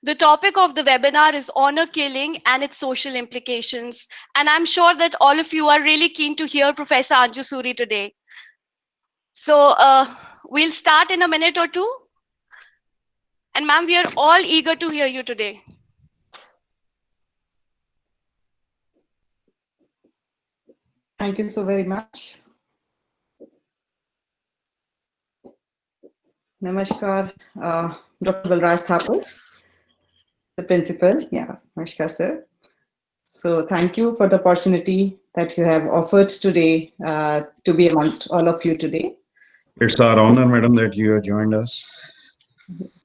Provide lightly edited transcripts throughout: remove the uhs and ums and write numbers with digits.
The topic of the webinar is honor killing and its social implications. And I'm sure that all of you are really keen to hear Professor Anju Suri today. So we'll start in a minute or two. And ma'am, we are all eager to hear you today. Thank you so very much. Namaskar, Dr. Balraj Thapar, the principal. Yeah, namaskar, sir. So thank you for the opportunity that you have offered today to be amongst all of you today. It's our honor, madam, that you have joined us.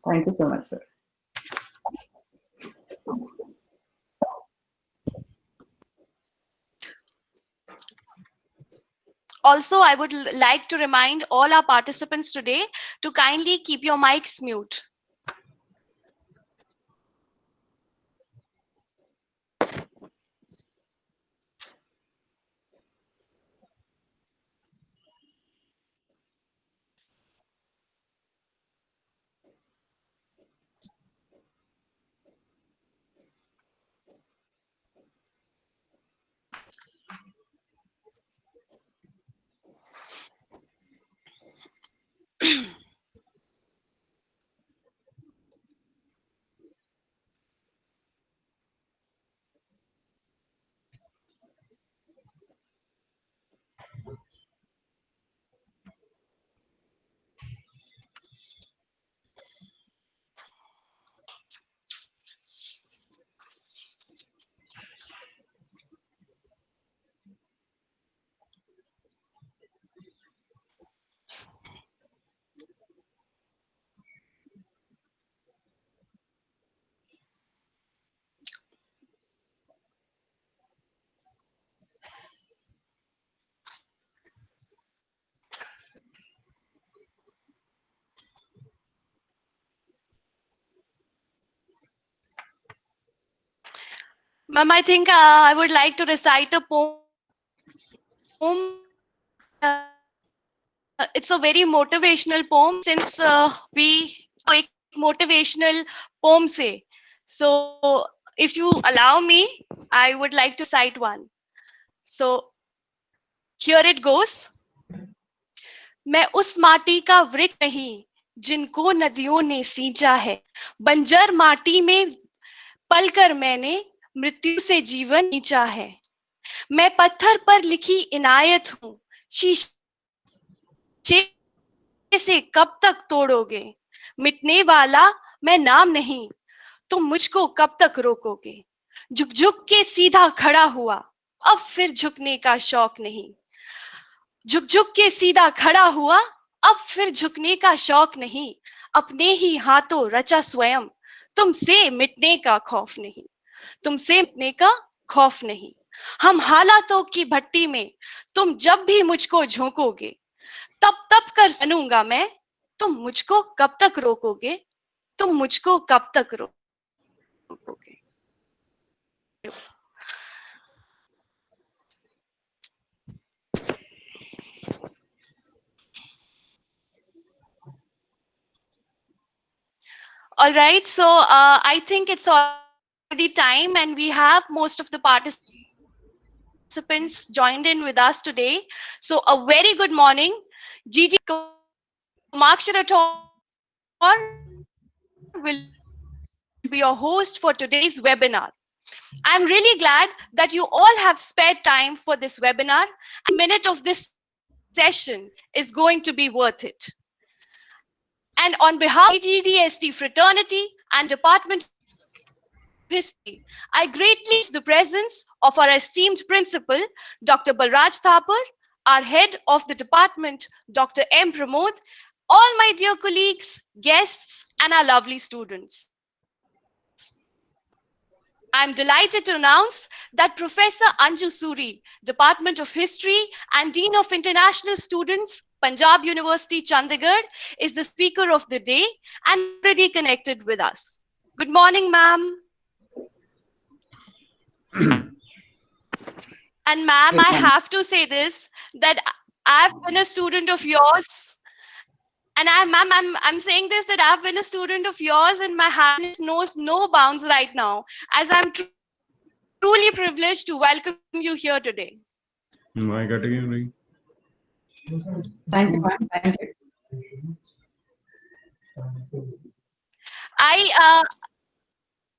Thank you so much, sir. Also, I would like to remind all our participants today to kindly keep your mics mute. Ma'am, I think I would like to recite a poem. It's a very motivational poem since we एक motivational poem say. So if you allow me, I would like to cite one. So here it goes. मैं उस माटी का वृक्ष नहीं जिनको नदियों ने सींचा है, बंजर माटी में पलकर मैंने मृत्यु से जीवन सींचा है। मैं पत्थर पर लिखी इनायत हूँ, शीशे से कब तक तोड़ोगे, मिटने वाला मैं नाम नहीं, तुम मुझको कब तक रोकोगे। झुक झुक के सीधा खड़ा हुआ, अब फिर झुकने का शौक नहीं। झुक झुक के सीधा खड़ा हुआ, अब फिर झुकने का शौक नहीं। अपने ही हाथों रचा स्वयं, तुमसे मिटने का खौफ नहीं। तुमसे मिटने का खौफ नहीं। हम हालातों की भट्टी में तुम जब भी मुझको झोंकोगे, तब तब कर बनूंगा मैं, तुम मुझको कब तक रोकोगे। तुम मुझको कब तक रोकोगे। All right, so I think it's already time and we have most of the participants joined in with us today. So a very good morning. Gigi Kamaksharathor will be your host for today's webinar. I'm really glad that you all have spared time for this webinar. A minute of this session is going to be worth it. And on behalf of GGDST fraternity and Department of History, I greatly the presence of our esteemed principal, Dr. Balraj Thapar, our head of the department, Dr. M. Pramod, all my dear colleagues, guests, and our lovely students. I'm delighted to announce that Professor Anju Suri, Department of History and Dean of International Students, Punjab University, Chandigarh, is the speaker of the day and already connected with us. Good morning, ma'am. And ma'am, I have to say this, that I've been a student of yours And I'm saying this that I've been a student of yours, and my happiness knows no bounds right now, as I'm truly privileged to welcome you here today. My category. Thank you, ma'am. Thank you. I uh,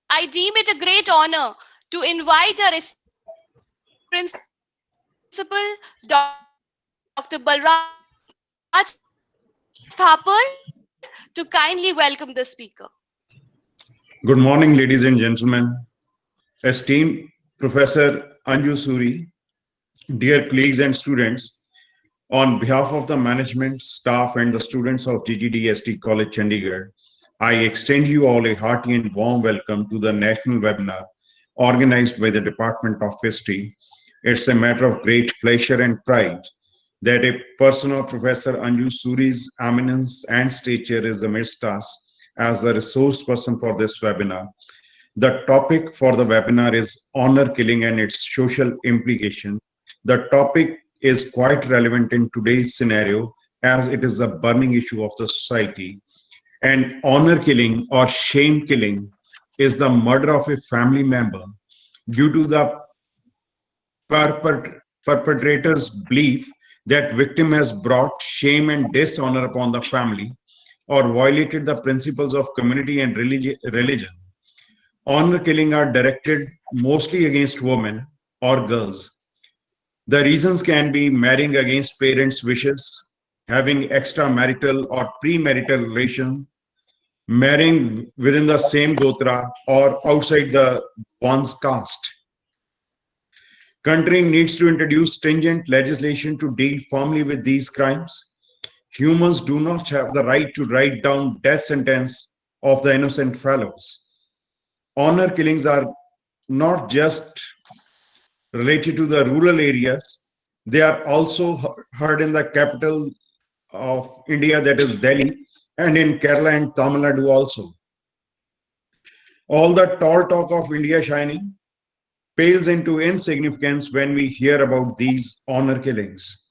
I deem it a great honor to invite our principal, Dr. Balraj Thapar, to kindly welcome the speaker. Good morning, ladies and gentlemen. Esteemed Professor Anju Suri, dear colleagues and students, on behalf of the management, staff, and the students of GGDST College Chandigarh, I extend you all a hearty and warm welcome to the national webinar organized by the Department of History. It's a matter of great pleasure and pride that a person of Professor Anju Suri's eminence and stature is amidst us as the resource person for this webinar. The topic for the webinar is honor killing and its social implication. The topic is quite relevant in today's scenario as it is a burning issue of the society. And honor killing or shame killing is the murder of a family member due to the perpetrator's belief that victim has brought shame and dishonor upon the family or violated the principles of community and religion. Honor killing are directed mostly against women or girls. The reasons can be marrying against parents' wishes, having extramarital or premarital relation, marrying within the same gotra or outside the one's caste. Country needs to introduce stringent legislation to deal firmly with these crimes. Humans do not have the right to write down death sentence of the innocent fellows. Honor killings are not just related to the rural areas, they are also heard in the capital of India, that is Delhi, and in Kerala and Tamil Nadu also. All the tall talk of India shining pales into insignificance when we hear about these honor killings.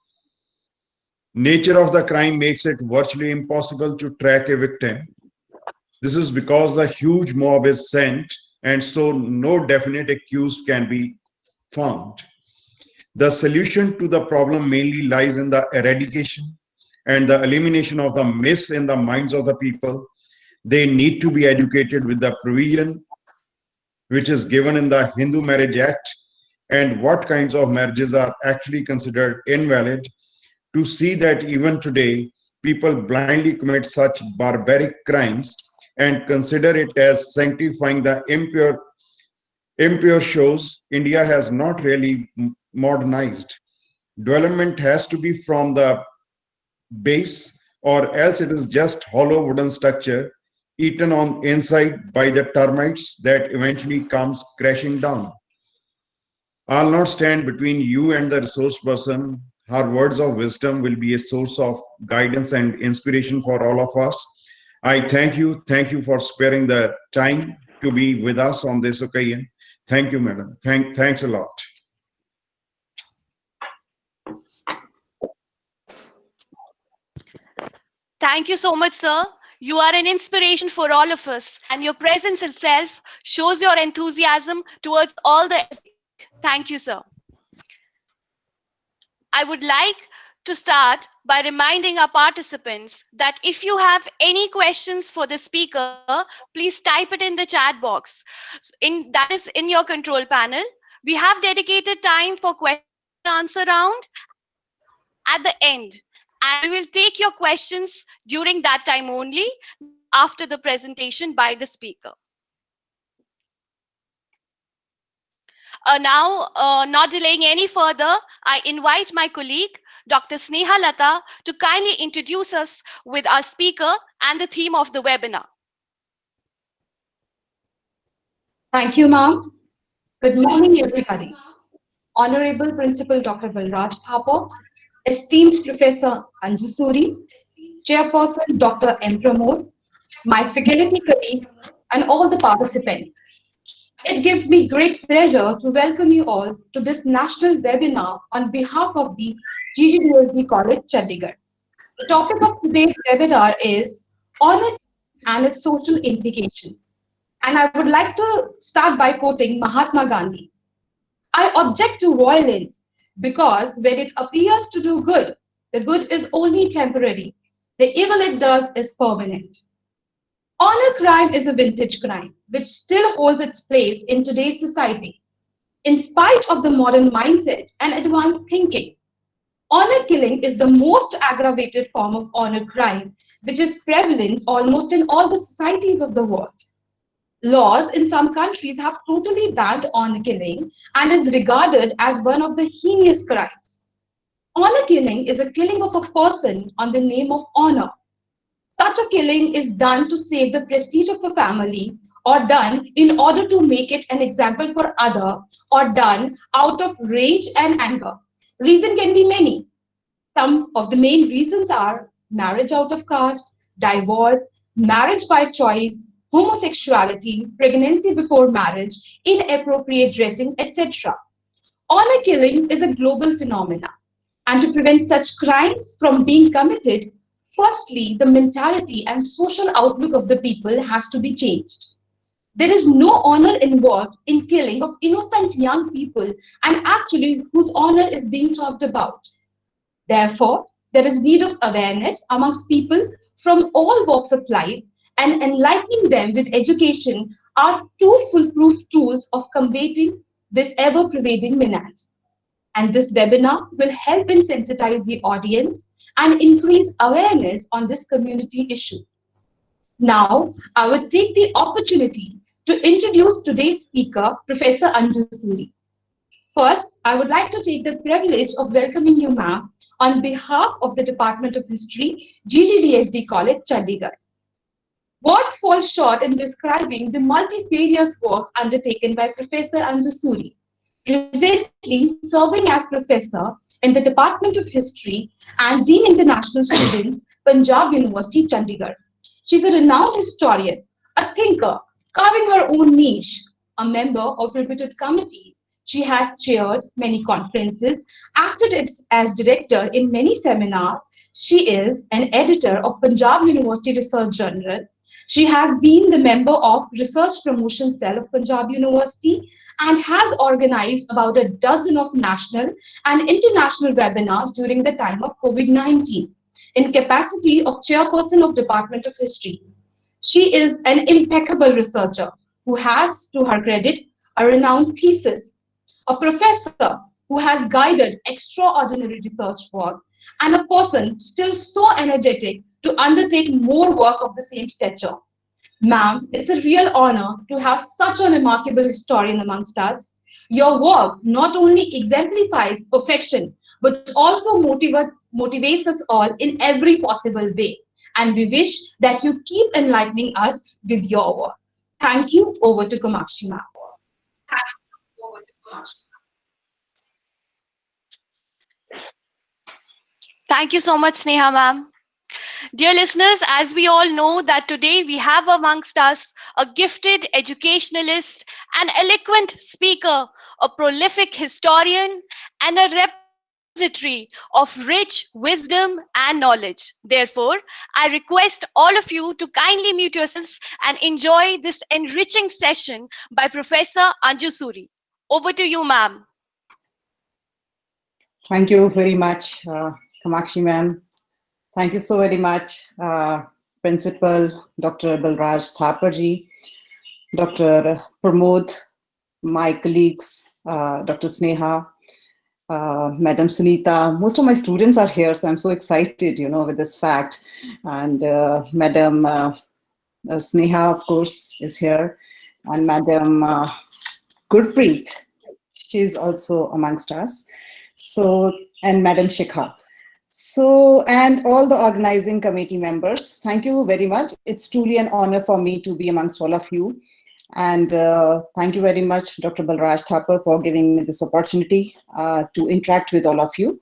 Nature of the crime makes it virtually impossible to track a victim. This is because the huge mob is sent, and so no definite accused can be found. The solution to the problem mainly lies in the eradication and the elimination of the myths in the minds of the people. They need to be educated with the provision which is given in the Hindu Marriage Act and what kinds of marriages are actually considered invalid, to see that even today people blindly commit such barbaric crimes and consider it as sanctifying the impure shows India has not really modernized. Development has to be from the base, or else it is just hollow wooden structure eaten on inside by the termites that eventually comes crashing down. I'll not stand between you and the resource person. Her words of wisdom will be a source of guidance and inspiration for all of us. I thank you. Thank you for sparing the time to be with us on this occasion. Thank you, madam. Thanks a lot. Thank you so much, sir. You are an inspiration for all of us, and your presence itself shows your enthusiasm towards all the. Thank you, sir. I would like to start by reminding our participants that if you have any questions for the speaker, please type it in the chat box. That is in your control panel. We have dedicated time for question and answer round at the end, and we will take your questions during that time only, after the presentation by the speaker. Now, not delaying any further, I invite my colleague, Dr. Sneha Lata, to kindly introduce us with our speaker and the theme of the webinar. Thank you, ma'am. Good morning, everybody. Honorable Principal Dr. Balraj Thapar, esteemed Professor Anju Suri, Chairperson Dr. M. Pramod, my faculty colleagues, and all the participants. It gives me great pleasure to welcome you all to this national webinar on behalf of the GGDST College, Chandigarh. The topic of today's webinar is honor and its social implications. And I would like to start by quoting Mahatma Gandhi. I object to violence because when it appears to do good, the good is only temporary. The evil it does is permanent. Honor crime is a vintage crime which still holds its place in today's society. In spite of the modern mindset and advanced thinking, honor killing is the most aggravated form of honor crime, which is prevalent almost in all the societies of the world. Laws in some countries have totally banned honor killing and is regarded as one of the heinous crimes. Honor killing is a killing of a person on the name of honor. Such a killing is done to save the prestige of a family or done in order to make it an example for others or done out of rage and anger. Reason can be many. Some of the main reasons are marriage out of caste, divorce, marriage by choice, homosexuality, pregnancy before marriage, inappropriate dressing, etc. Honor killing is a global phenomenon. And to prevent such crimes from being committed, firstly, the mentality and social outlook of the people has to be changed. There is no honor involved in killing of innocent young people and actually whose honor is being talked about. Therefore, there is need of awareness amongst people from all walks of life, and enlightening them with education are two foolproof tools of combating this ever-pervading menace. And this webinar will help in sensitize the audience and increase awareness on this community issue. Now, I would take the opportunity to introduce today's speaker, Professor Anju Suri. First, I would like to take the privilege of welcoming you, ma'am, on behalf of the Department of History, GGDSD College, Chandigarh. Words fall short in describing the multifarious works undertaken by Professor Anju Suri, presently serving as professor in the Department of History and Dean International Students, Punjab University, Chandigarh. She's a renowned historian, a thinker, carving her own niche, a member of reputed committees. She has chaired many conferences, acted as director in many seminars. She is an editor of Punjab University Research Journal. She has been the member of Research Promotion Cell of Punjab University and has organized about a dozen of national and international webinars during the time of COVID-19 in capacity of chairperson of Department of History. She is an impeccable researcher who has, to her credit, a renowned thesis, a professor who has guided extraordinary research work, and a person still so energetic to undertake more work of the same stature. Ma'am, it's a real honor to have such a remarkable historian amongst us. Your work not only exemplifies perfection, but also motivates us all in every possible way. And we wish that you keep enlightening us with your work. Thank you. Over to Kamakshi, ma'am. Thank you so much, Sneha ma'am. Dear listeners, as we all know that today we have amongst us a gifted educationalist, an eloquent speaker, a prolific historian, and a repository of rich wisdom and knowledge. Therefore, I request all of you to kindly mute yourselves and enjoy this enriching session by Professor Anju Suri. Over to you, ma'am. Thank you very much, Kamakshi ma'am. Thank you so very much, Principal Dr. Balraj Thaparji, Dr. Pramod, my colleagues, Dr. Sneha, Madam Sunita. Most of my students are here, so I'm so excited, with this fact. And Madam Sneha, of course, is here. And Madam Gurpreet, she's also amongst us. So, and Madam Shikha. So, and all the organizing committee members, thank you very much. It's truly an honor for me to be amongst all of you. And thank you very much, Dr. Balraj Thapar, for giving me this opportunity to interact with all of you.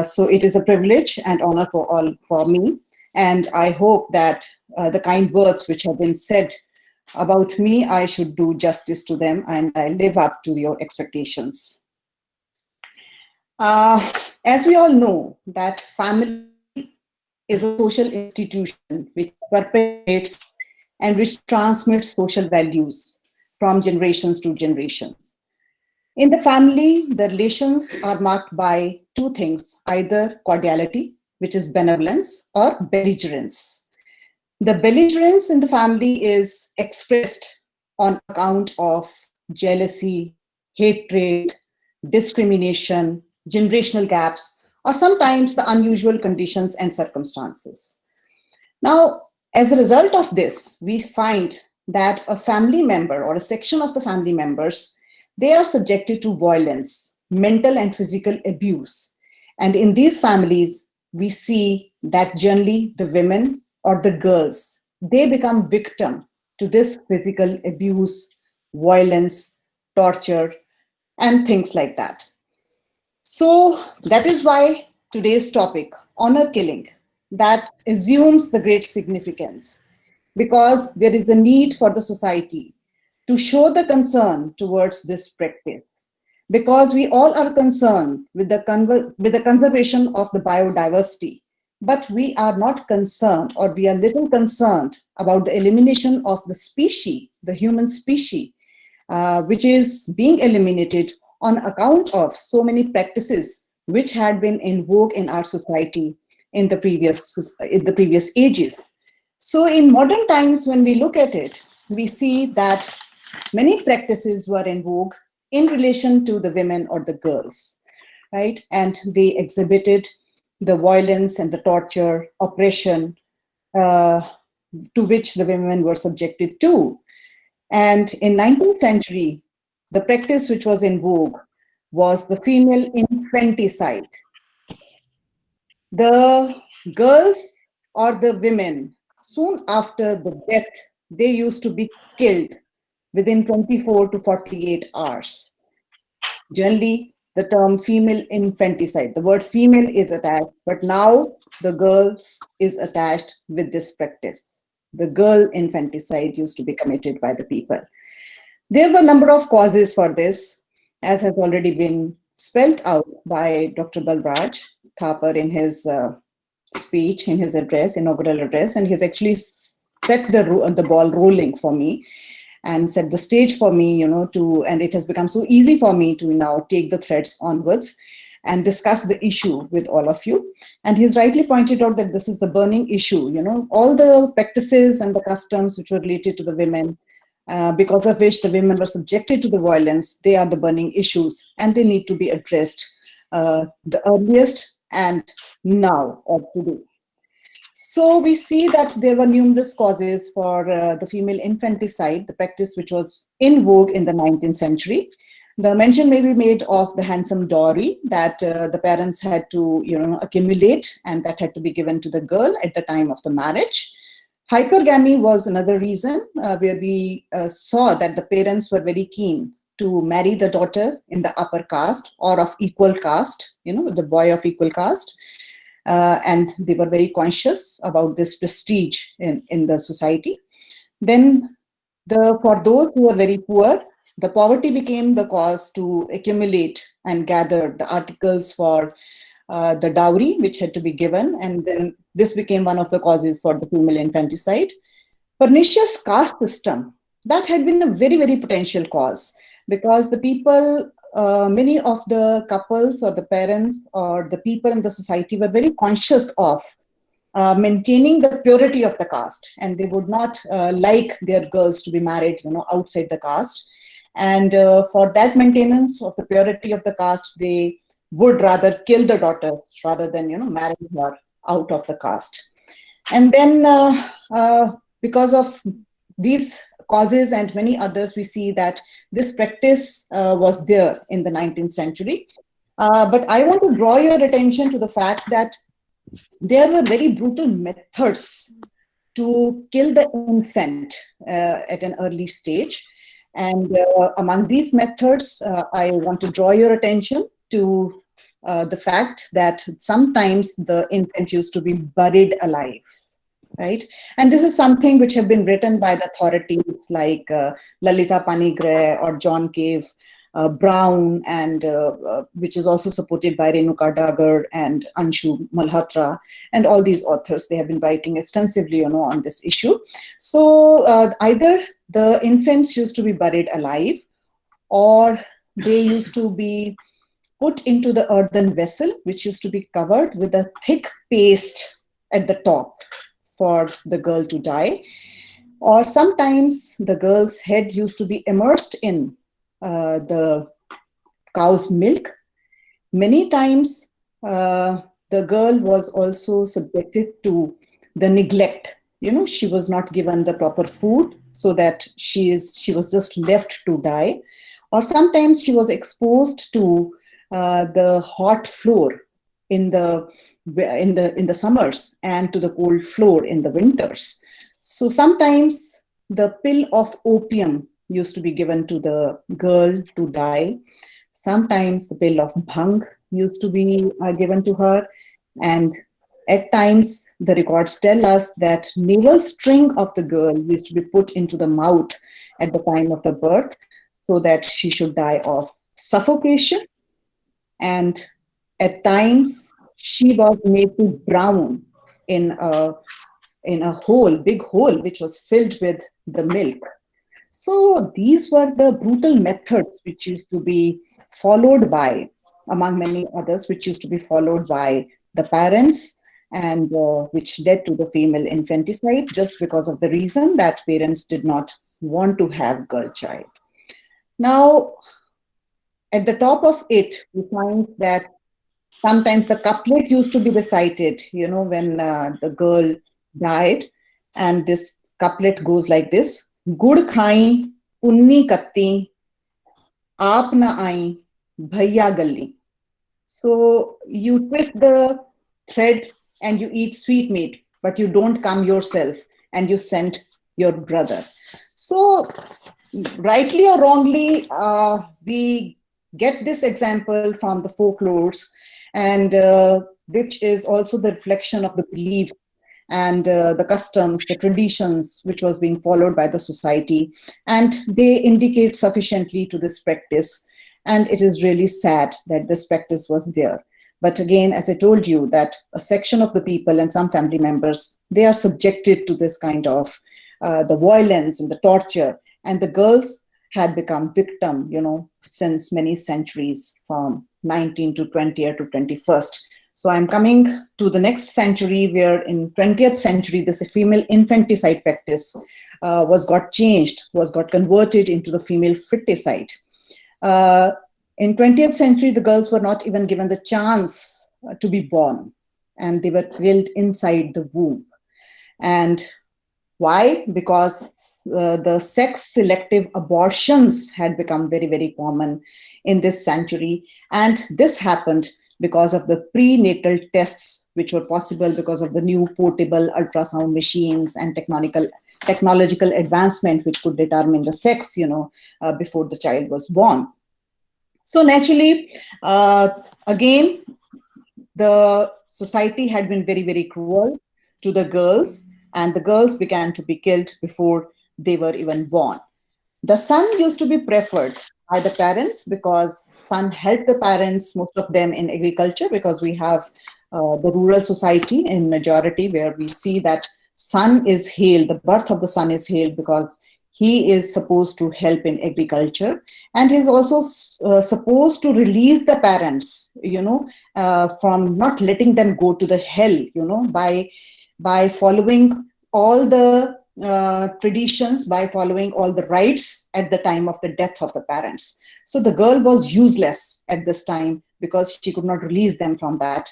So it is a privilege and honor for me. And I hope that the kind words which have been said about me, I should do justice to them and I live up to your expectations. As we all know, that family is a social institution which perpetuates and which transmits social values from generations to generations. In the family, the relations are marked by two things, either cordiality, which is benevolence, or belligerence. The belligerence in the family is expressed on account of jealousy, hatred, discrimination, generational gaps, or sometimes the unusual conditions and circumstances. Now, as a result of this, we find that a family member or a section of the family members, they are subjected to violence, mental and physical abuse. And in these families, we see that generally the women or the girls, they become victim to this physical abuse, violence, torture, and things like that. So that is why today's topic, honor killing, that assumes the great significance, because there is a need for the society to show the concern towards this practice, because we all are concerned with the conservation of the biodiversity, but we are not concerned, or we are little concerned about the elimination of the species, the human species, which is being eliminated on account of so many practices which had been in vogue in our society in the previous ages. So in modern times, when we look at it, we see that many practices were in vogue in relation to the women or the girls, right? And they exhibited the violence and the torture, oppression to which the women were subjected to. And in 19th century, the practice which was in vogue was the female infanticide. The girls or the women, soon after the death, they used to be killed within 24 to 48 hours. Generally, the term female infanticide, the word female is attached, but now the girls is attached with this practice. The girl infanticide used to be committed by the people. There were a number of causes for this, as has already been spelled out by Dr. Balraj Thapar in his speech, in his address, inaugural address, and he's actually set the ball rolling for me and set the stage for me, and it has become so easy for me to now take the threads onwards and discuss the issue with all of you. And he's rightly pointed out that this is the burning issue, all the practices and the customs which were related to the women, because of which the women were subjected to the violence, they are the burning issues and they need to be addressed the earliest and now or today. So we see that there were numerous causes for the female infanticide, the practice which was in vogue in the 19th century. The mention may be made of the handsome dowry that the parents had to accumulate, and that had to be given to the girl at the time of the marriage. Hypergamy was another reason where we saw that the parents were very keen to marry the daughter in the upper caste or of equal caste, the boy of equal caste. And they were very conscious about this prestige in the society. Then for those who were very poor, the poverty became the cause to accumulate and gather the articles for the dowry, which had to be given. And then this became one of the causes for the female infanticide. Pernicious caste system, that had been a very, very potential cause, because the people, many of the couples or the parents or the people in the society were very conscious of maintaining the purity of the caste, and they would not like their girls to be married outside the caste. And for that maintenance of the purity of the caste, they would rather kill the daughter rather than marry her out of the caste. And then because of these causes and many others, we see that this practice was there in the 19th century. But I want to draw your attention to the fact that there were very brutal methods to kill the infant at an early stage. And among these methods, I want to draw your attention to the fact that sometimes the infant used to be buried alive, right? And this is something which have been written by the authorities like Lalita Panigre or John Cave, Brown, and which is also supported by Renuka Dagar and Anshu Malhotra, and all these authors. They have been writing extensively, on this issue. So either the infants used to be buried alive, or they used to be put into the earthen vessel, which used to be covered with a thick paste at the top for the girl to die. Or sometimes the girl's head used to be immersed in the cow's milk. Many times the girl was also subjected to the neglect. She was not given the proper food, so that she was just left to die. Or sometimes she was exposed to the hot floor in the summers, and to the cold floor in the winters. So sometimes the pill of opium used to be given to the girl to die. Sometimes the pill of bhang used to be given to her. And at times, the records tell us that navel string of the girl used to be put into the mouth at the time of the birth, so that she should die of suffocation. And at times, she was made to drown in a big hole, which was filled with the milk. So these were the brutal methods which used to be followed by, among many others, which used to be followed by the parents, and which led to the female infanticide, just because of the reason that parents did not want to have girl child. Now, at the top of it, we find that sometimes the couplet used to be recited, when the girl died. And this couplet goes like this: Gud khai, unni katti, aap na ai, bhaiya galli. So you twist the thread and you eat sweetmeat, but you don't come yourself, and you send your brother. So rightly or wrongly, we get this example from the folklores, and which is also the reflection of the beliefs and the customs, the traditions, which was being followed by the society. And they indicate sufficiently to this practice. And it is really sad that this practice was there. But again, as I told you, that a section of the people and some family members, they are subjected to this kind of the violence and the torture. And the girls had become victim, since many centuries, from 19th to 20th to 21st. So I'm coming to the next century, where in 20th century, this female infanticide practice got converted into the female fiticide. In 20th century, the girls were not even given the chance to be born, and they were killed inside the womb. And why? Because the sex-selective abortions had become very, very common in this century. And this happened because of the prenatal tests, which were possible because of the new portable ultrasound machines and technological advancement, which could determine the sex, before the child was born. So naturally, again, the society had been very, very cruel to the girls, and the girls began to be killed before they were even born. The son used to be preferred by the parents, because son helped the parents, most of them in agriculture, because we have the rural society in majority, where we see that son is hailed, the birth of the son is hailed, because he is supposed to help in agriculture, and he's also supposed to release the parents, from not letting them go to the hell, by following all the traditions, by following all the rites at the time of the death of the parents. So the girl was useless at this time, because she could not release them from that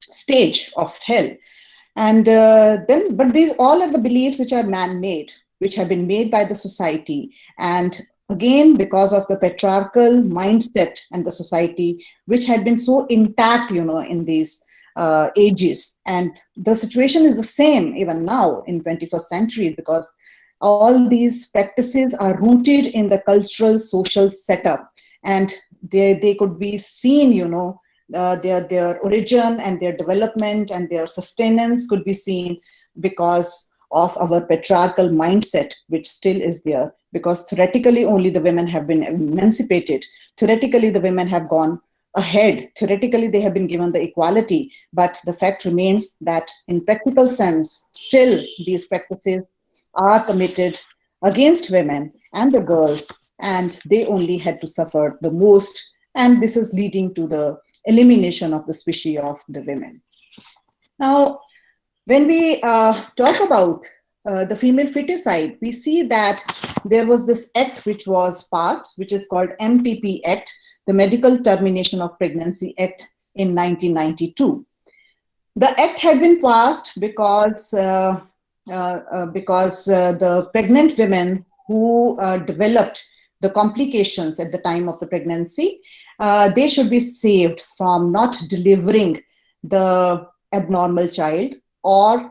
stage of hell. And but these all are the beliefs which are man-made, which have been made by the society. And again, because of the patriarchal mindset and the society, which had been so intact, in these ages. And the situation is the same even now in 21st century, because all these practices are rooted in the cultural social setup, and they could be seen, their origin and their development and their sustenance could be seen because of our patriarchal mindset, which still is there because theoretically only the women have been emancipated. Theoretically, the women have gone ahead. Theoretically, they have been given the equality, but the fact remains that in practical sense, still these practices are committed against women and the girls, and they only had to suffer the most. And this is leading to the elimination of the species of the women. Now, when we talk about the female feticide, we see that there was this act which was passed, which is called MTP Act, the Medical Termination of Pregnancy Act in 1992. The act had been passed because the pregnant women who developed the complications at the time of the pregnancy, they should be saved from not delivering the abnormal child, or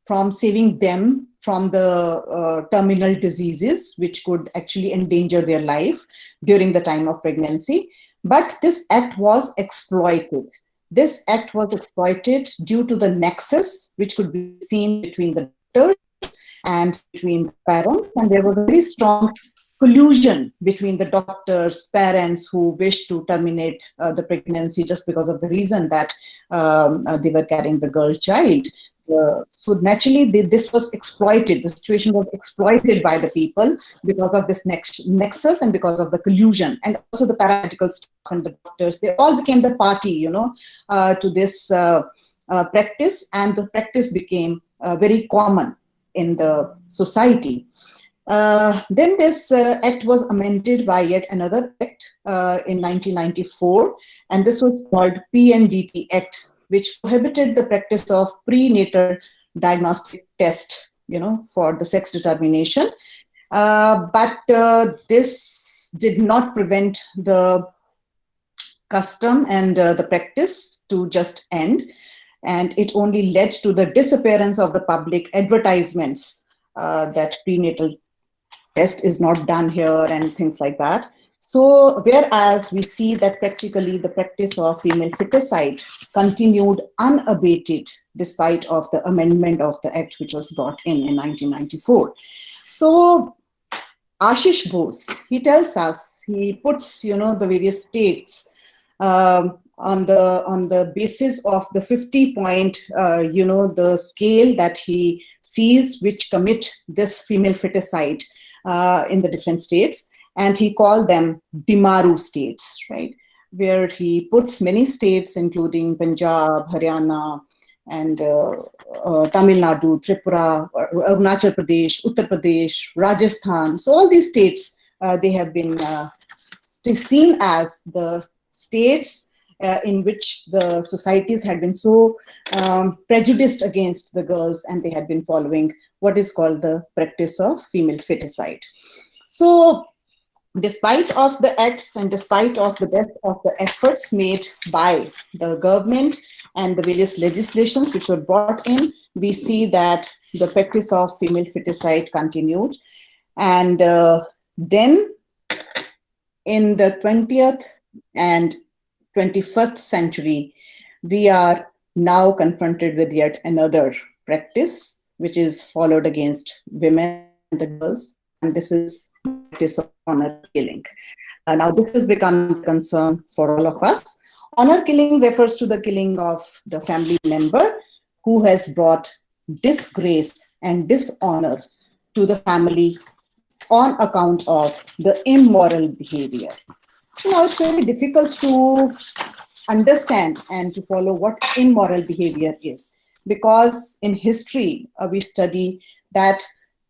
from saving them from the terminal diseases which could actually endanger their life during the time of pregnancy. But this act was exploited. This act was exploited due to the nexus which could be seen between the doctors and between the parents, and there was a very strong collusion between the doctors, parents who wished to terminate the pregnancy just because of the reason that they were carrying the girl child. So naturally, this was exploited. The situation was exploited by the people because of this nexus and because of the collusion. And also the paramedical staff and the doctors, they all became the party, to this practice, and the practice became very common in the society. Then this act was amended by yet another act in 1994, and this was called PNDT Act, which prohibited the practice of prenatal diagnostic test, for the sex determination. But this did not prevent the custom and the practice to just end, and it only led to the disappearance of the public advertisements that prenatal test is not done here and things like that. So whereas we see that practically the practice of female feticide continued unabated despite of the amendment of the act which was brought in 1994. So Ashish Bose, he tells us, he puts the various states on the basis of the 50-point the scale that he sees which commit this female feticide in the different states, and he called them Dimaru states, right? Where he puts many states, including Punjab, Haryana, and Tamil Nadu, Tripura, Arunachal Pradesh, Uttar Pradesh, Rajasthan. So all these states, they have been seen as the states in which the societies had been so prejudiced against the girls, and they had been following what is called the practice of female feticide. So despite of the acts and despite of the best of the efforts made by the government and the various legislations which were brought in, we see that the practice of female feticide continued. And then in the 20th and 21st century, we are now confronted with yet another practice which is followed against women and the girls, and this is practice of honor killing. Now this has become a concern for all of us. Honor killing refers to the killing of the family member who has brought disgrace and dishonor to the family on account of the immoral behavior. So now it's very difficult to understand and to follow what immoral behavior is, because in history we study that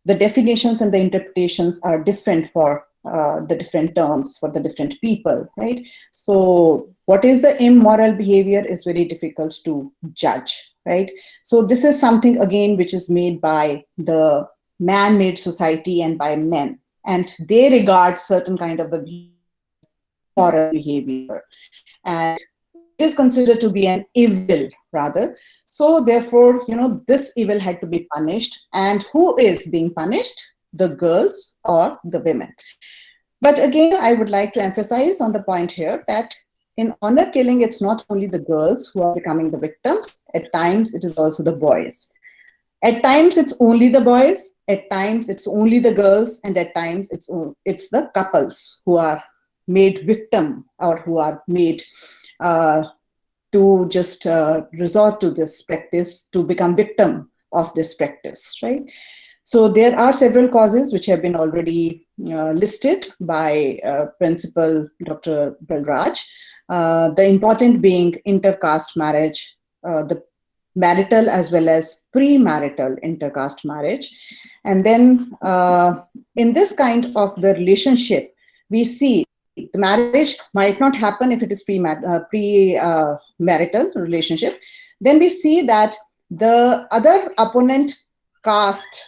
the definitions and the interpretations are different for the different terms for the different people, right? So what is the immoral behavior is very difficult to judge, right? So this is something again which is made by the man-made society and by men, and they regard certain kind of the moral behavior, and it is considered to be an evil rather. So therefore, this evil had to be punished, and who is being punished? The girls or the women. But again, I would like to emphasize on the point here that in honor killing, it's not only the girls who are becoming the victims. At times, it is also the boys. At times it's only the boys, at times it's only the girls, and at times it's the couples who are made victim, or who are made uh, to just resort to this practice, to become victim of this practice, right? So there are several causes which have been already listed by Principal Dr. Balraj. The important being intercaste marriage, the marital as well as premarital intercaste marriage. And then in this kind of the relationship, we see the marriage might not happen if it is pre-marital relationship. Then we see that the other opponent caste,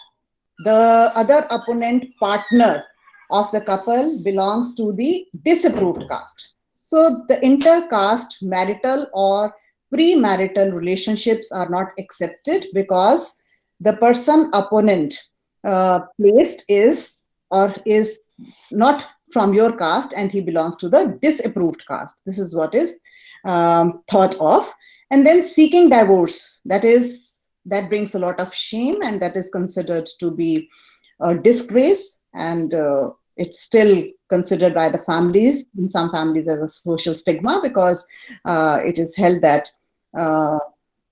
the other opponent partner of the couple belongs to the disapproved caste. So the intercaste marital or premarital relationships are not accepted because the person opponent placed is or is not from your caste, and he belongs to the disapproved caste. This is what is thought of. And then seeking divorce, that brings a lot of shame, and that is considered to be a disgrace, and it's still considered by the families, in some families, as a social stigma, because it is held that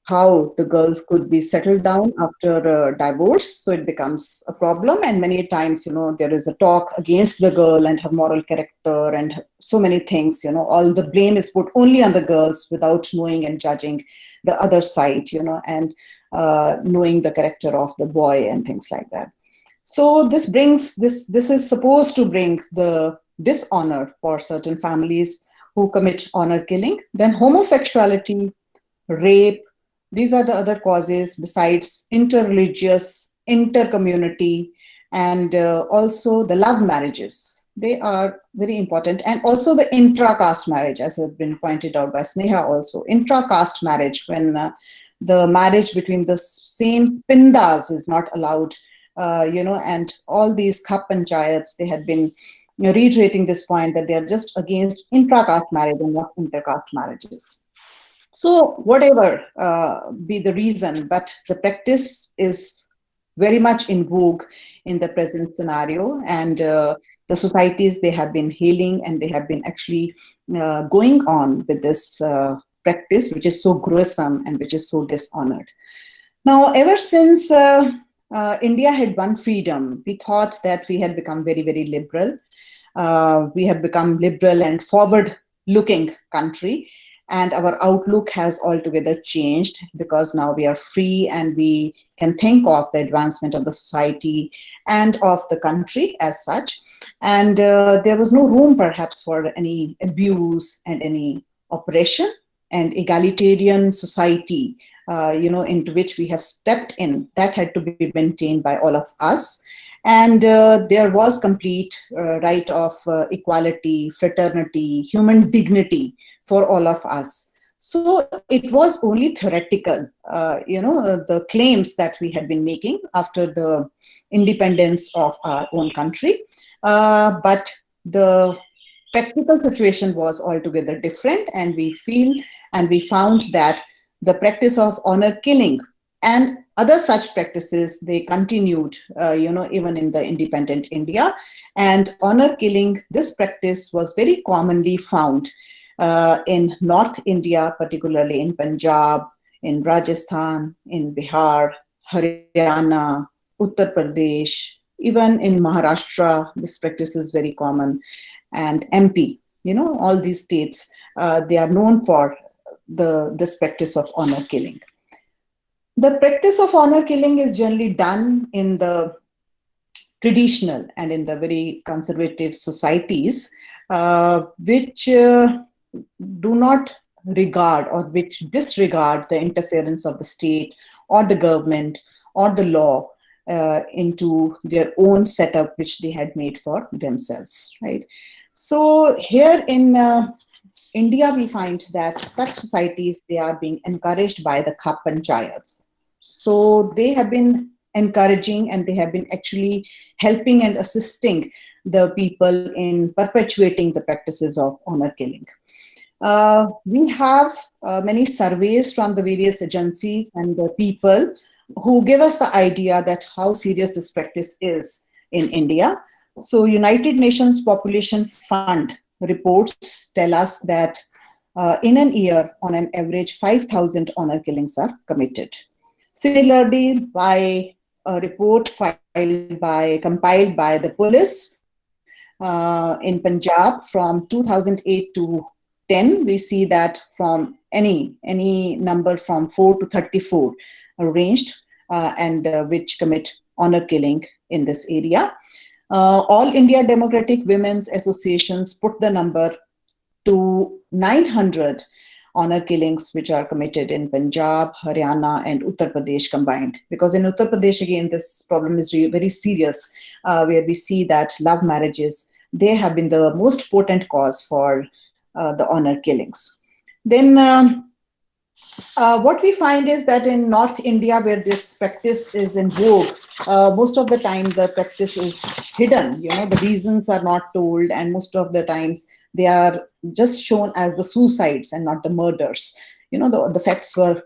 how the girls could be settled down after a divorce. So it becomes a problem. And many times, there is a talk against the girl and her moral character and so many things, all the blame is put only on the girls without knowing and judging the other side, and knowing the character of the boy and things like that. So this is supposed to bring the dishonor for certain families who commit honor killing. Then homosexuality, rape, these are the other causes besides interreligious, intercommunity, and also the love marriages. They are very important. And also the intra-caste marriage, as has been pointed out by Sneha also. Intra-caste marriage, when the marriage between the same pindas is not allowed, and all these Khap panchayats, they had been reiterating this point that they are just against intra-caste marriage and not inter-caste marriages. So whatever be the reason, but the practice is very much in vogue in the present scenario, and the societies, they have been healing, and they have been actually going on with this practice, which is so gruesome and which is so dishonored. Now, ever since India had won freedom, we thought that we had become very, very liberal. We have become liberal and forward-looking country. And our outlook has altogether changed, because now we are free and we can think of the advancement of the society and of the country as such. And there was no room perhaps for any abuse and any oppression, and egalitarian society, into which we have stepped in, that had to be maintained by all of us. And there was complete right of equality, fraternity, human dignity for all of us. So it was only theoretical, the claims that we had been making after the independence of our own country. But the practical situation was altogether different, and we found that the practice of honor killing and other such practices, they continued, even in the independent India. And honor killing, this practice was very commonly found in North India, particularly in Punjab, in Rajasthan, in Bihar, Haryana, Uttar Pradesh, even in Maharashtra, this practice is very common, and MP, all these states, they are known for this practice of honor killing. The practice of honor killing is generally done in the traditional and in the very conservative societies, which do not regard or which disregard the interference of the state or the government or the law into their own setup, which they had made for themselves, right? So here in India, we find that such societies, they are being encouraged by the Khap panchayats. So they have been encouraging, and they have been actually helping and assisting the people in perpetuating the practices of honor killing. We have many surveys from the various agencies and the people who give us the idea that how serious this practice is in India. So United Nations Population Fund reports tell us that in an year, on an average, 5,000 honor killings are committed. Similarly, by a report compiled by the police in Punjab from 2008 to 10, we see that from any number from 4 to 34 ranged and which commit honor killing in this area. All India Democratic Women's Associations put the number to 900 honor killings which are committed in Punjab, Haryana, and Uttar Pradesh combined. Because in Uttar Pradesh, again, this problem is very serious, where we see that love marriages, they have been the most potent cause for the honor killings. Then what we find is that in North India, where this practice is in vogue, most of the time the practice is hidden. The reasons are not told, and most of the times they are just shown as the suicides and not the murders. The facts are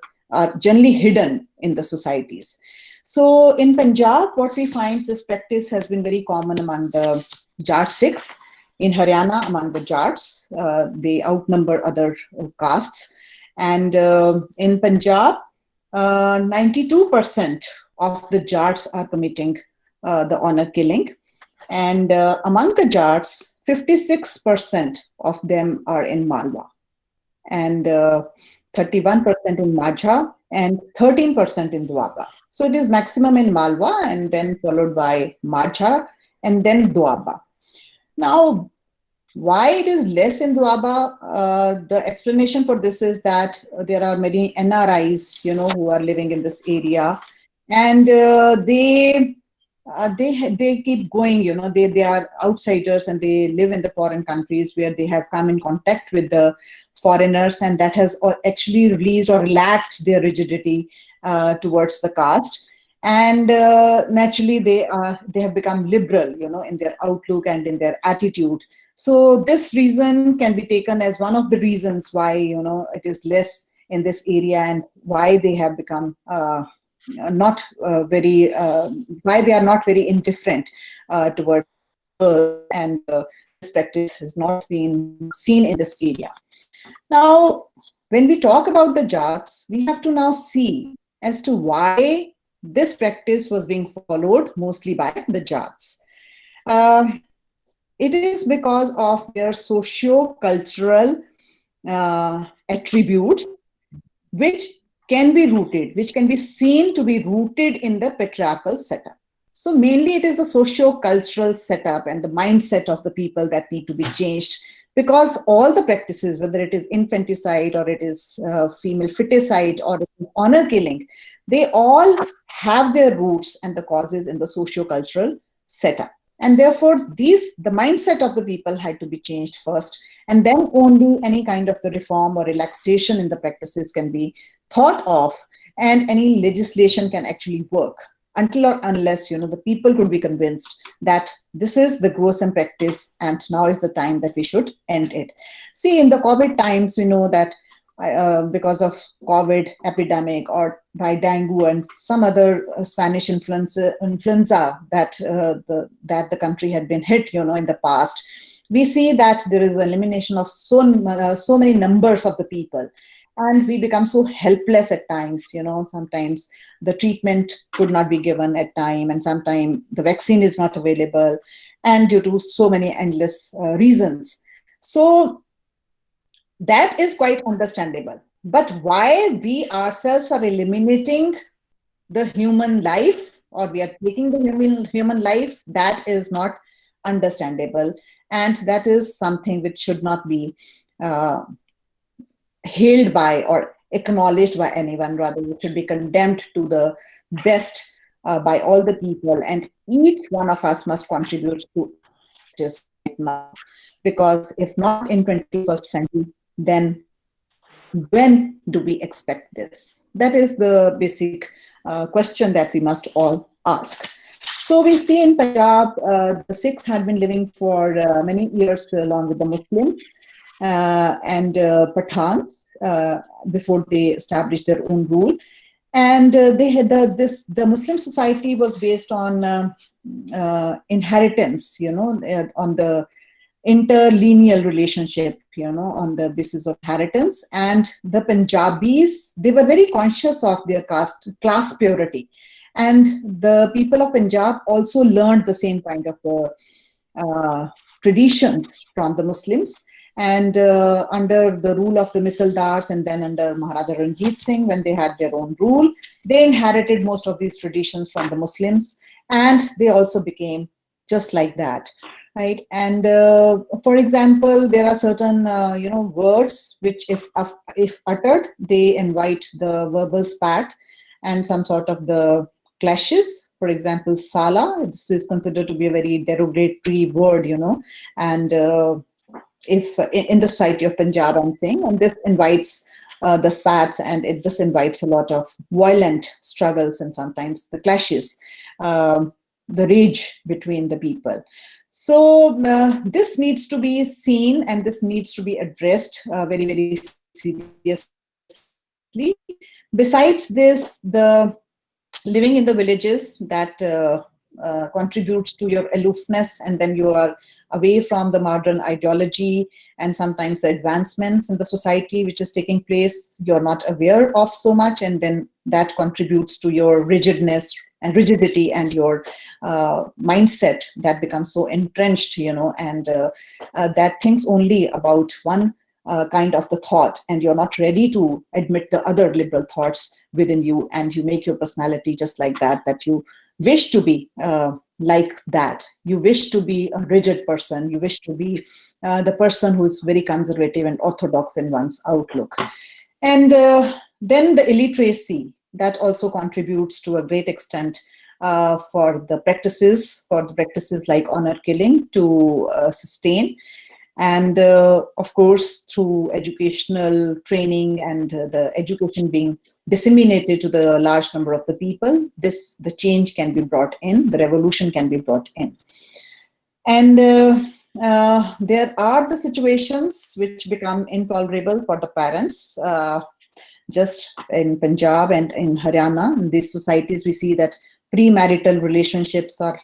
generally hidden in the societies. So in Punjab, what we find, this practice has been very common among the Jat Sikhs. In Haryana, among the Jats, they outnumber other castes. And in Punjab, 92% of the Jats are committing the honor killing. And among the Jats, 56% of them are in Malwa, and 31% in Majha, and 13% in Doaba. So it is maximum in Malwa, and then followed by Majha, and then Doaba. Now, why it is less in Doaba? The explanation for this is that there are many NRIs, who are living in this area, and they keep going. They are outsiders and they live in the foreign countries where they have come in contact with the foreigners, and that has actually released or relaxed their rigidity towards the caste. And naturally, they have become liberal, in their outlook and in their attitude. So this reason can be taken as one of the reasons why it is less in this area, and why they have become why they are not very indifferent towards girls, and this practice has not been seen in this area. Now, when we talk about the Jats, we have to now see as to why this practice was being followed mostly by the Jats. It is because of their socio-cultural attributes, which can be seen to be rooted in the patriarchal setup. So mainly it is the socio-cultural setup and the mindset of the people that need to be changed, because all the practices, whether it is infanticide or it is female feticide or it is honor killing, they all have their roots and the causes in the socio-cultural setup. And therefore, the mindset of the people had to be changed first, and then only any kind of the reform or relaxation in the practices can be thought of, and any legislation can actually work, until or unless the people could be convinced that this is the gruesome practice and now is the time that we should end it. See, in the COVID times, we know that because of COVID epidemic, or by dengue and some other Spanish influenza that the country had been hit, in the past, we see that there is elimination of so many numbers of the people, and we become so helpless at times. Sometimes the treatment could not be given at time, and sometimes the vaccine is not available, and due to so many endless reasons. So that is quite understandable. But why we ourselves are eliminating the human life, or we are taking the human life, that is not understandable. And that is something which should not be hailed by or acknowledged by anyone. Rather, it should be condemned to the best by all the people. And each one of us must contribute to this right now. Because if not in 21st century, then when do we expect this? That is the basic question that we must all ask. So we see in Punjab, the Sikhs had been living for many years along with the Muslims, and Pathans before they established their own rule. And they had the Muslim society was based on inheritance, on the interlineal relationship, on the basis of inheritance. And the Punjabis, they were very conscious of their class purity. And the people of Punjab also learned the same kind of traditions from the Muslims. And under the rule of the Misaldars and then under Maharaja Ranjit Singh, when they had their own rule, they inherited most of these traditions from the Muslims, and they also became just like that. Right, and for example, there are certain words which, if uttered, they invite the verbal spat and some sort of the clashes. For example, sala, this is considered to be a very derogatory word, and if in the society of Punjab, I'm saying, and this invites the spats, and this invites a lot of violent struggles and sometimes the clashes, the rage between the people. So this needs to be seen and this needs to be addressed very, very seriously. Besides this, the living in the villages that contributes to your aloofness, and then you are away from the modern ideology and sometimes the advancements in the society which is taking place, you're not aware of so much, and then that contributes to your rigidness and rigidity and your mindset that becomes so entrenched, and that thinks only about one kind of the thought, and you're not ready to admit the other liberal thoughts within you, and you make your personality just like that you wish to be like that. You wish to be a rigid person. You wish to be the person who is very conservative and orthodox in one's outlook. And then the illiteracy, that also contributes to a great extent for the practices like honor killing to sustain. And of course, through educational training and the education being disseminated to the large number of the people, the change can be brought in, the revolution can be brought in. And there are the situations which become intolerable for the parents. Just in Punjab and in Haryana, in these societies, we see that premarital relationships are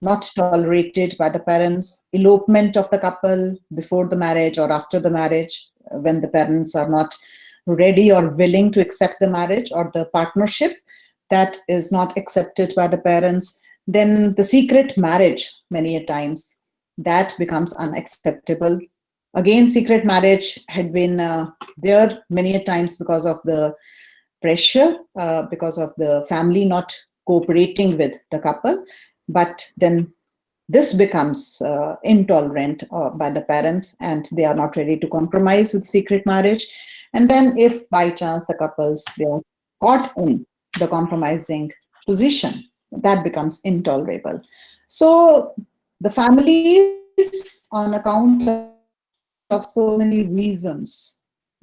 not tolerated by the parents, elopement of the couple before the marriage or after the marriage, when the parents are not ready or willing to accept the marriage or the partnership, that is not accepted by the parents. Then the secret marriage, many a times, that becomes unacceptable. Again, secret marriage had been there many a times because of the pressure, because of the family not cooperating with the couple. But then this becomes intolerant by the parents, and they are not ready to compromise with secret marriage. And then if by chance the couples, they are caught in the compromising position, that becomes intolerable. So the families, on account of so many reasons,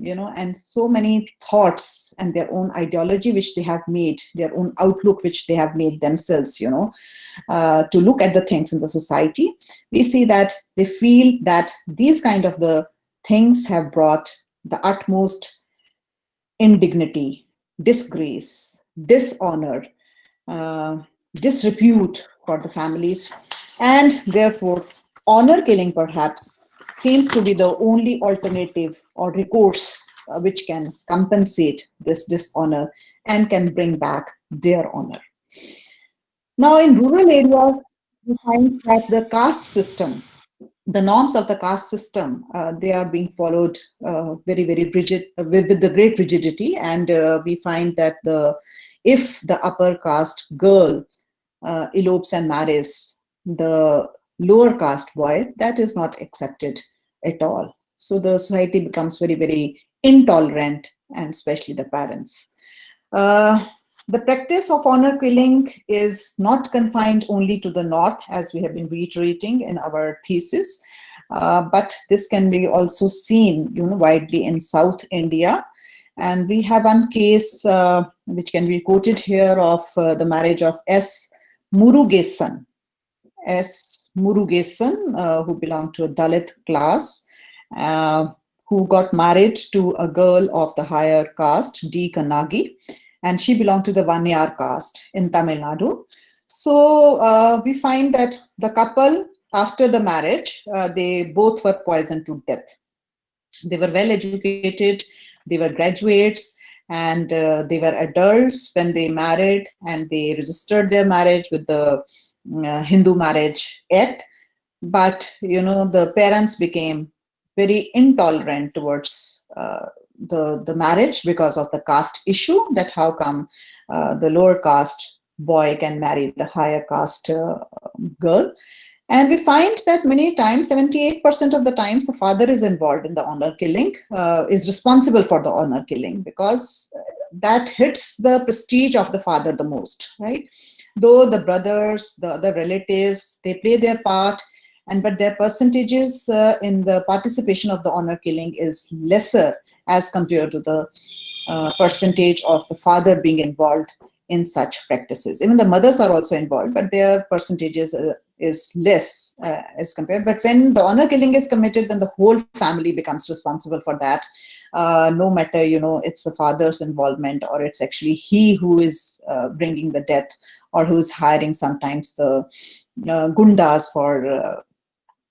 and so many thoughts and their own ideology which they have made, their own outlook which they have made themselves, to look at the things in the society, we see that they feel that these kind of the things have brought the utmost indignity, disgrace, dishonor, disrepute for the families, and therefore honor killing perhaps seems to be the only alternative or recourse which can compensate this dishonor and can bring back their honor. Now, in rural areas, we find that the caste system, the norms of the caste system, they are being followed very, very rigid, with the great rigidity, and we find that if the upper caste girl elopes and marries the lower caste boy, that is not accepted at all. So the society becomes very, very intolerant, and especially the parents. The practice of honor killing is not confined only to the north, as we have been reiterating in our thesis, but this can be also seen widely in South India. And we have one case which can be quoted here of the marriage of S. Murugesan. S. Murugesan, who belonged to a Dalit class. who got married to a girl of the higher caste, D. Kannagi, and she belonged to the Vanyar caste in Tamil Nadu. So we find that the couple, after the marriage, they both were poisoned to death. They were well educated, they were graduates, and they were adults when they married, and they registered their marriage with the Hindu Marriage Act. But the parents became very intolerant towards the marriage because of the caste issue, that how come the lower caste boy can marry the higher caste girl. And we find that many times, 78% of the times, the father is involved in the honor killing, is responsible for the honor killing, because that hits the prestige of the father the most, right? Though the brothers, the other relatives, they play their part, but their percentages in the participation of the honor killing is lesser as compared to the percentage of the father being involved in such practices. Even the mothers are also involved, but their percentages is less as compared. But when the honor killing is committed, then the whole family becomes responsible for that. No matter, it's the father's involvement, or it's actually he who is bringing the death, or who is hiring sometimes the gundas for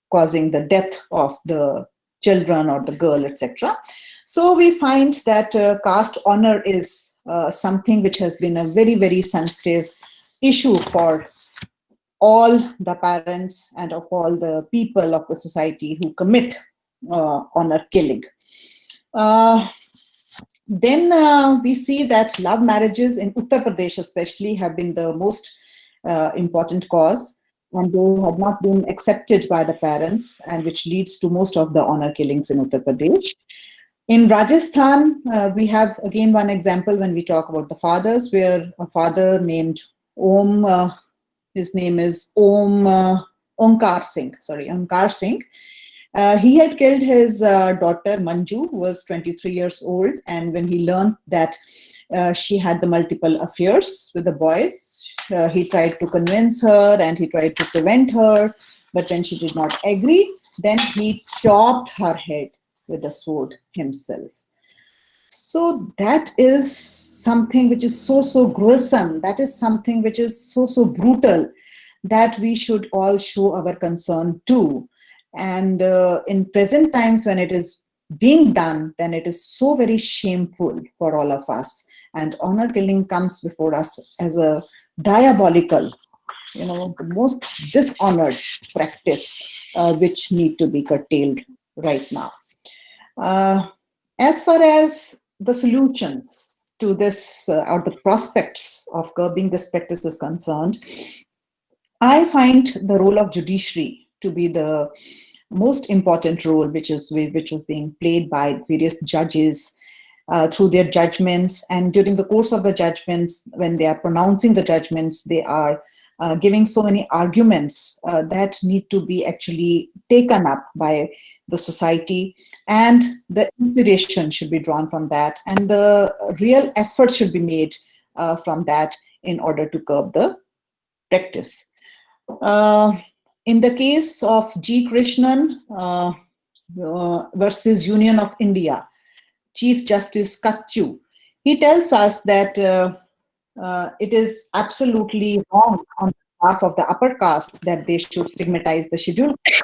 causing the death of the children or the girl, etc. So we find that caste honor is something which has been a very, very sensitive issue for all the parents and of all the people of the society who commit honor killing. Then we see that love marriages in Uttar Pradesh especially have been the most important cause, and they have not been accepted by the parents, and which leads to most of the honor killings in Uttar Pradesh. In Rajasthan, we have again one example when we talk about the fathers, where a father named Om, his name is Onkar Singh. He had killed his daughter Manju, who was 23 years old, and when he learned that she had the multiple affairs with the boys, he tried to convince her and he tried to prevent her, but when she did not agree, then he chopped her head with a sword himself. So that is something which is so gruesome, that is something which is so brutal, that we should all show our concern too. And in present times, when it is being done, then it is so very shameful for all of us. And honor killing comes before us as a diabolical, the most dishonored practice, which need to be curtailed right now. As far as the solutions to this or the prospects of curbing this practice is concerned, I find the role of judiciary to be the most important role, which is being played by various judges through their judgments. And during the course of the judgments, when they are pronouncing the judgments, they are giving so many arguments that need to be actually taken up by the society, and the inspiration should be drawn from that, and the real effort should be made from that in order to curb the practice. In the case of G. Krishnan versus Union of India, Chief Justice Kachu, he tells us that it is absolutely wrong on behalf of the upper caste that they should stigmatize the scheduled caste.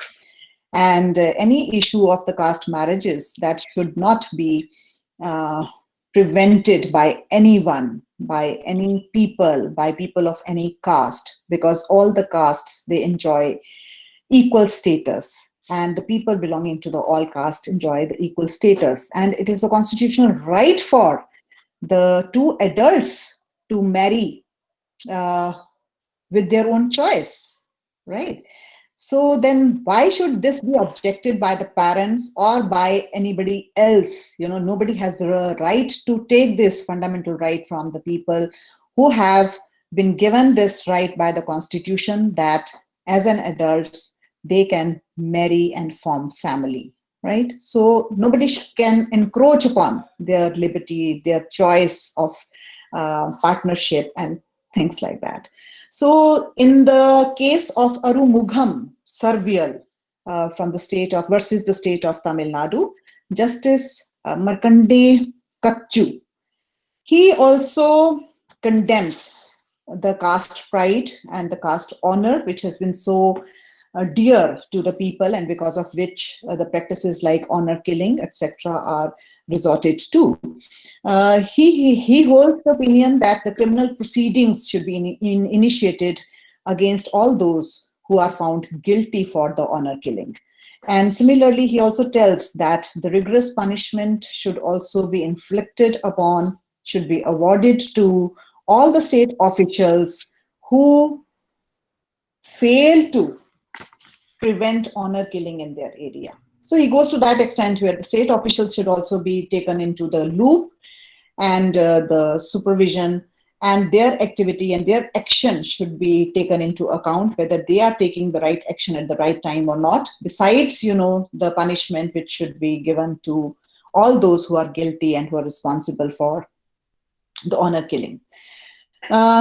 And any issue of the caste marriages, that should not be prevented by anyone, by any people, by people of any caste, because all the castes, they enjoy equal status, and the people belonging to the all caste enjoy the equal status. And it is a constitutional right for the two adults to marry with their own choice, right? So then why should this be objected by the parents or by anybody else? Nobody has the right to take this fundamental right from the people who have been given this right by the Constitution, that as an adult, they can marry and form family, right? So nobody can encroach upon their liberty, their choice of partnership and things like that. So in the case of Arumugham Sarvial from the state of versus the state of Tamil Nadu, Justice Markandeya Kachchu, he also condemns the caste pride and the caste honor, which has been so dear to the people, and because of which the practices like honor killing, etc., are resorted to. He holds the opinion that the criminal proceedings should be initiated against all those who are found guilty for the honor killing. And similarly, he also tells that the rigorous punishment should also be inflicted upon, should be awarded to all the state officials who fail to prevent honor killing in their area. So he goes to that extent where the state officials should also be taken into the loop, and the supervision and their activity and their action should be taken into account, whether they are taking the right action at the right time or not, besides, the punishment which should be given to all those who are guilty and who are responsible for the honor killing.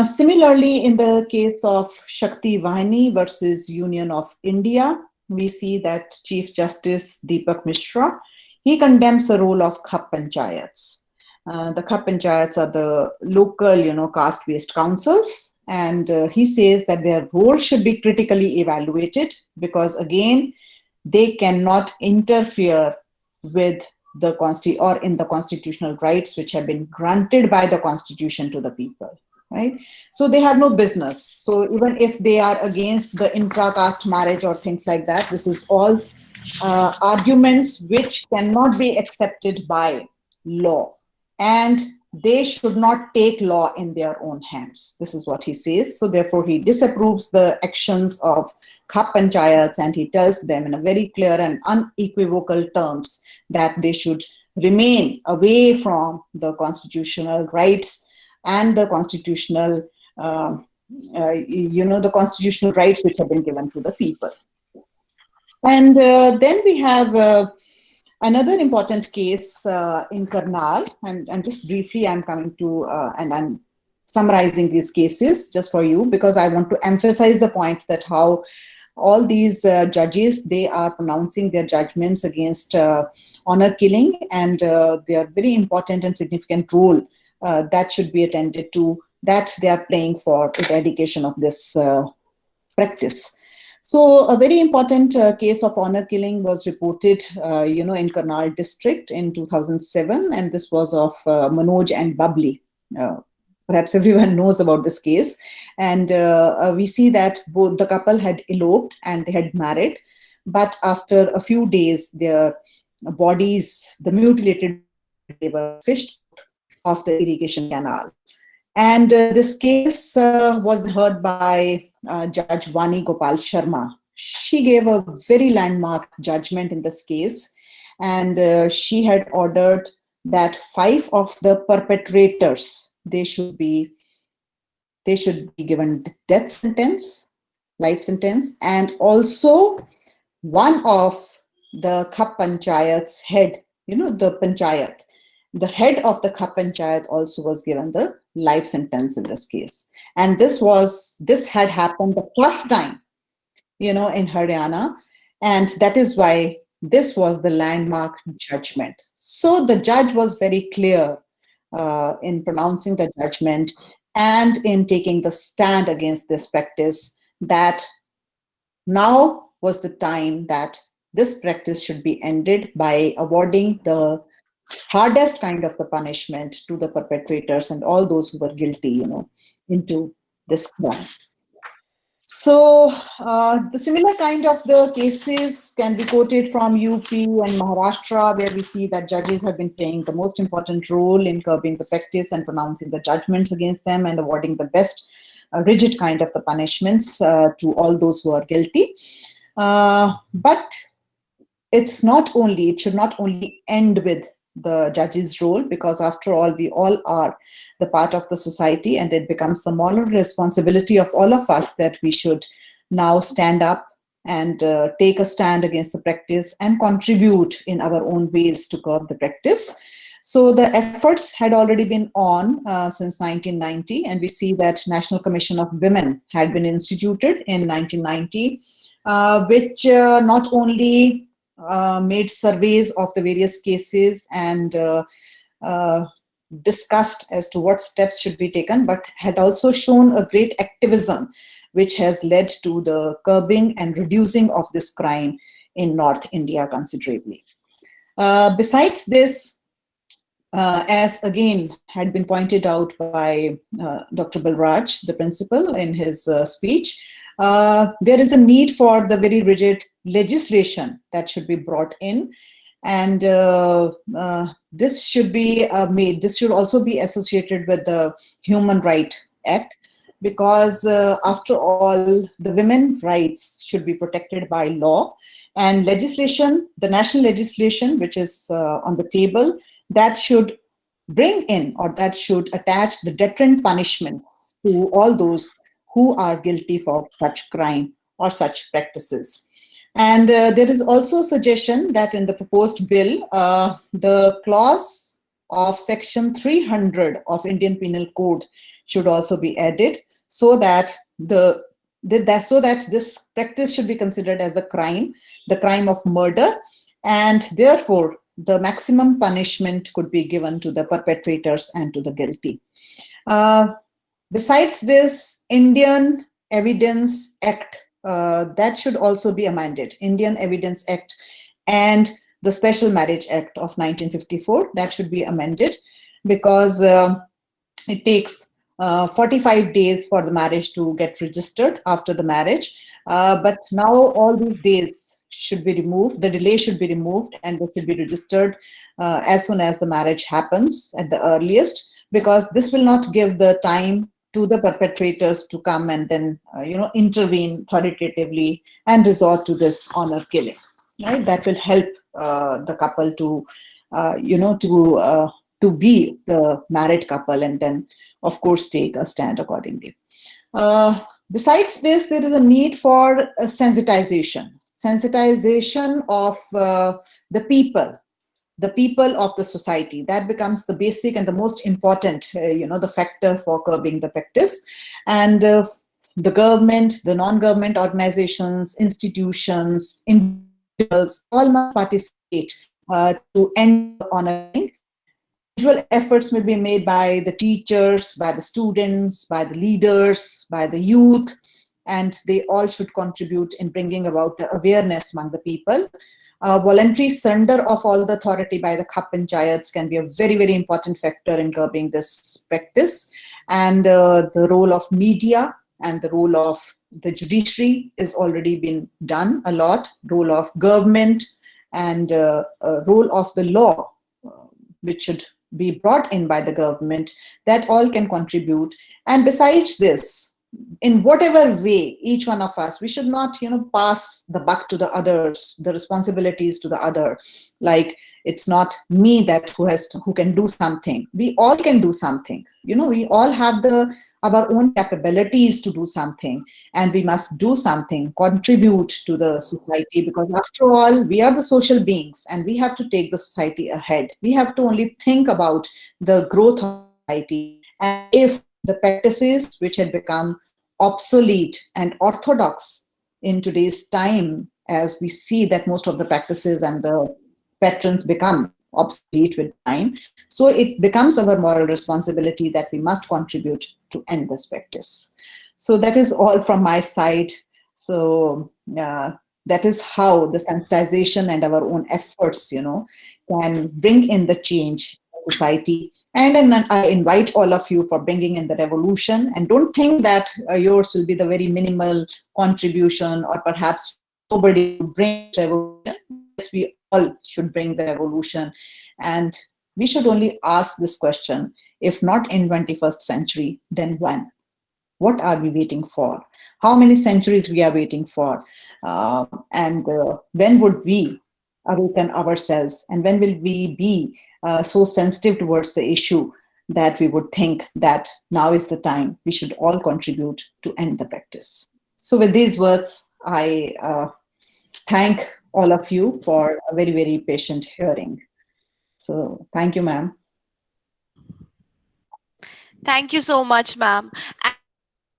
Similarly, in the case of Shakti Vahini versus Union of India, we see that Chief Justice Deepak Mishra, he condemns the role of Khap Panchayats. The Khap Panchayats are the local, caste-based councils, and he says that their role should be critically evaluated because, again, they cannot interfere with the constitutional rights which have been granted by the Constitution to the people. Right? So they have no business. So even if they are against the intra-caste marriage or things like that, this is all arguments which cannot be accepted by law, and they should not take law in their own hands. This is what he says. So therefore he disapproves the actions of Khap Panchayats, and he tells them in a very clear and unequivocal terms that they should remain away from the constitutional rights and the constitutional, the constitutional rights which have been given to the people. And then we have another important case in Karnal, and just briefly I'm coming to, and I'm summarizing these cases just for you because I want to emphasize the point that how all these judges, they are pronouncing their judgments against honor killing, and they are very important and significant role that should be attended to, that they are playing for eradication of this practice. So a very important case of honor killing was reported, in Karnal district in 2007, and this was of Manoj and Babli. Perhaps everyone knows about this case. And we see that both the couple had eloped and they had married, but after a few days, their bodies, the mutilated, they were fished of the irrigation canal. And this case was heard by Judge Vani Gopal Sharma. She gave a very landmark judgment in this case, and she had ordered that 5 of the perpetrators, they should be given death sentence, life sentence, and also one of the Khap Panchayat's head, the Panchayat, the head of the Khap Panchayat also was given the life sentence in this case. And this had happened the first time, in Haryana, and that is why this was the landmark judgment. So the judge was very clear in pronouncing the judgment and in taking the stand against this practice, that now was the time that this practice should be ended by awarding the hardest kind of the punishment to the perpetrators and all those who were guilty, into this crime. So the similar kind of the cases can be quoted from UP and Maharashtra, where we see that judges have been playing the most important role in curbing the practice and pronouncing the judgments against them and awarding the best rigid kind of the punishments to all those who are guilty. But it should not only end with the judge's role, because after all, we all are the part of the society, and it becomes the moral responsibility of all of us that we should now stand up and take a stand against the practice and contribute in our own ways to curb the practice. So the efforts had already been on since 1990, and we see that National Commission of Women had been instituted in 1990, which not only made surveys of the various cases and uh, discussed as to what steps should be taken, but had also shown a great activism which has led to the curbing and reducing of this crime in North India considerably. Besides this, as again had been pointed out by Dr. Balraj, the principal, in his speech, there is a need for the very rigid legislation that should be brought in, and this should be made. This should also be associated with the Human Rights Act, because after all, the women's rights should be protected by law, and legislation, the national legislation which is on the table, that should bring in, or that should attach the deterrent punishments to all those who are guilty for such crime or such practices. And there is also a suggestion that in the proposed bill, the clause of section 300 of Indian Penal Code should also be added, so that this practice should be considered as the crime of murder, and therefore the maximum punishment could be given to the perpetrators and to the guilty. Besides this, Indian Evidence Act, that should also be amended. Indian Evidence Act and the Special Marriage Act of 1954, that should be amended, because it takes 45 days for the marriage to get registered after the marriage. But now all these days should be removed, the delay should be removed, and they should be registered as soon as the marriage happens at the earliest, because this will not give the time to the perpetrators to come and then intervene authoritatively and resort to this honor killing. Right? That will help the couple to to be the married couple, and then of course take a stand accordingly. Besides this, there is a need for sensitization of the people of the society. That becomes the basic and the most important, the factor for curbing the practice. And the government, the non-government organizations, institutions, individuals, all must participate to end honoring. Individual efforts may be made by the teachers, by the students, by the leaders, by the youth, and they all should contribute in bringing about the awareness among the people. Voluntary surrender of all the authority by the Khap Panchayats can be a very, very important factor in curbing this practice. And the role of media and the role of the judiciary is already been done a lot. Role of government and role of the law, which should be brought in by the government, that all can contribute. And besides this, in whatever way, each one of us, we should not, pass the buck to the others, the responsibilities to the other. Like, it's not me that who can do something. We all can do something. We all have our own capabilities to do something, and we must do something, contribute to the society, because after all, we are the social beings and we have to take the society ahead. We have to only think about the growth of society. And if the practices which had become obsolete and orthodox in today's time, as we see that most of the practices and the patrons become obsolete with time, so it becomes our moral responsibility that we must contribute to end this practice. So that is all from my side. So that is how the sensitization and our own efforts, can bring in the change in society. And I invite all of you for bringing in the revolution. And don't think that yours will be the very minimal contribution, or perhaps nobody will bring revolution. Yes, we all should bring the revolution. And we should only ask this question: if not in 21st century, then when? What are we waiting for? How many centuries we are waiting for? And when would we awaken ourselves? And when will we be so sensitive towards the issue that we would think that now is the time we should all contribute to end the practice? So with these words, I thank all of you for a very, very patient hearing. So thank you, ma'am. Thank you so much, ma'am.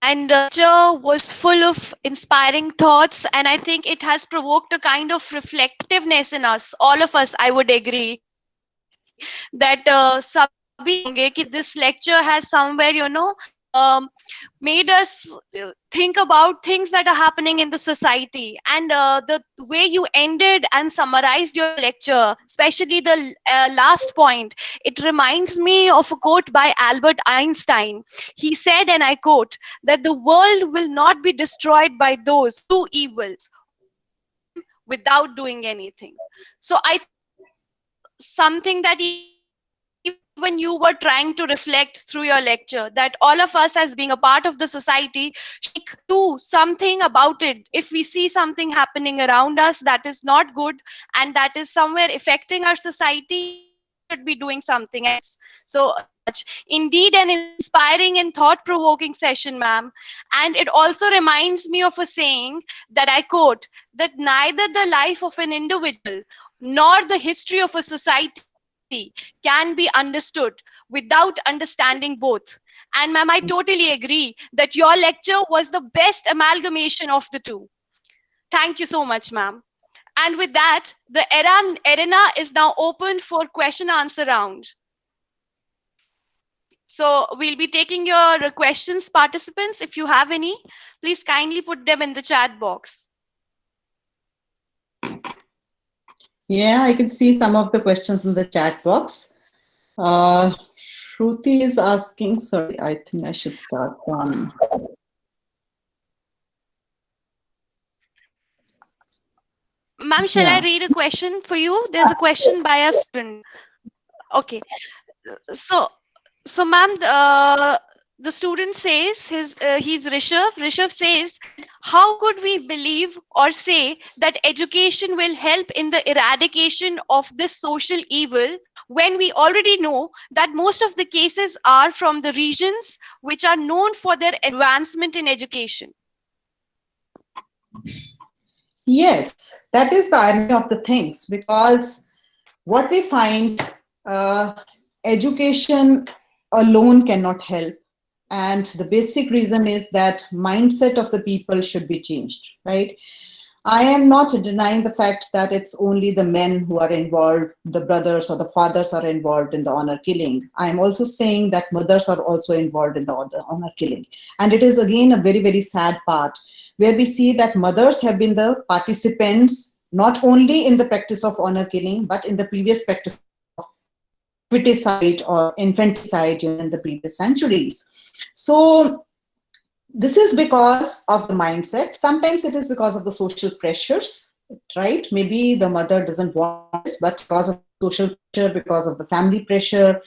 and the lecture was full of inspiring thoughts, and I think it has provoked a kind of reflectiveness in us, all of us. I would agree that sabhi honge ki this lecture has somewhere, um, made us think about things that are happening in the society. And the way you ended and summarized your lecture, especially the last point, it reminds me of a quote by Albert Einstein. He said, and I quote, that the world will not be destroyed by those who do evils without doing anything. So I think this is something that even you were trying to reflect through your lecture, that all of us as being a part of the society should do something about it. If we see something happening around us that is not good and that is somewhere affecting our society, we should be doing something else. So indeed an inspiring and thought provoking session, ma'am. And it also reminds me of a saying that I quote, that neither the life of an individual nor the history of a society can be understood without understanding both. And ma'am, I totally agree that your lecture was the best amalgamation of the two. Thank you so much, ma'am. And with that, the arena is now open for question answer round. So we'll be taking your questions, participants. If you have any, please kindly put them in the chat box. Yeah, I can see some of the questions in the chat box. Shruti is asking, sorry, I think I should start one. Ma'am, shall I read a question for you? There's a question by a student. Okay. So, ma'am, the student says he's Rishabh. Rishabh says, how could we believe or say that education will help in the eradication of this social evil when we already know that most of the cases are from the regions which are known for their advancement in education? Yes, that is the irony of the things, because what we find, education alone cannot help. And the basic reason is that mindset of the people should be changed, right? I am not denying the fact that it's only the men who are involved, the brothers or the fathers are involved in the honor killing. I am also saying that mothers are also involved in the honor killing. And it is again a very, very sad part where we see that mothers have been the participants not only in the practice of honor killing, but in the previous practice of infanticide or infanticide in the previous centuries. So this is because of the mindset. Sometimes it is because of the social pressures, right? Maybe the mother doesn't want this, but because of social pressure, because of the family pressure,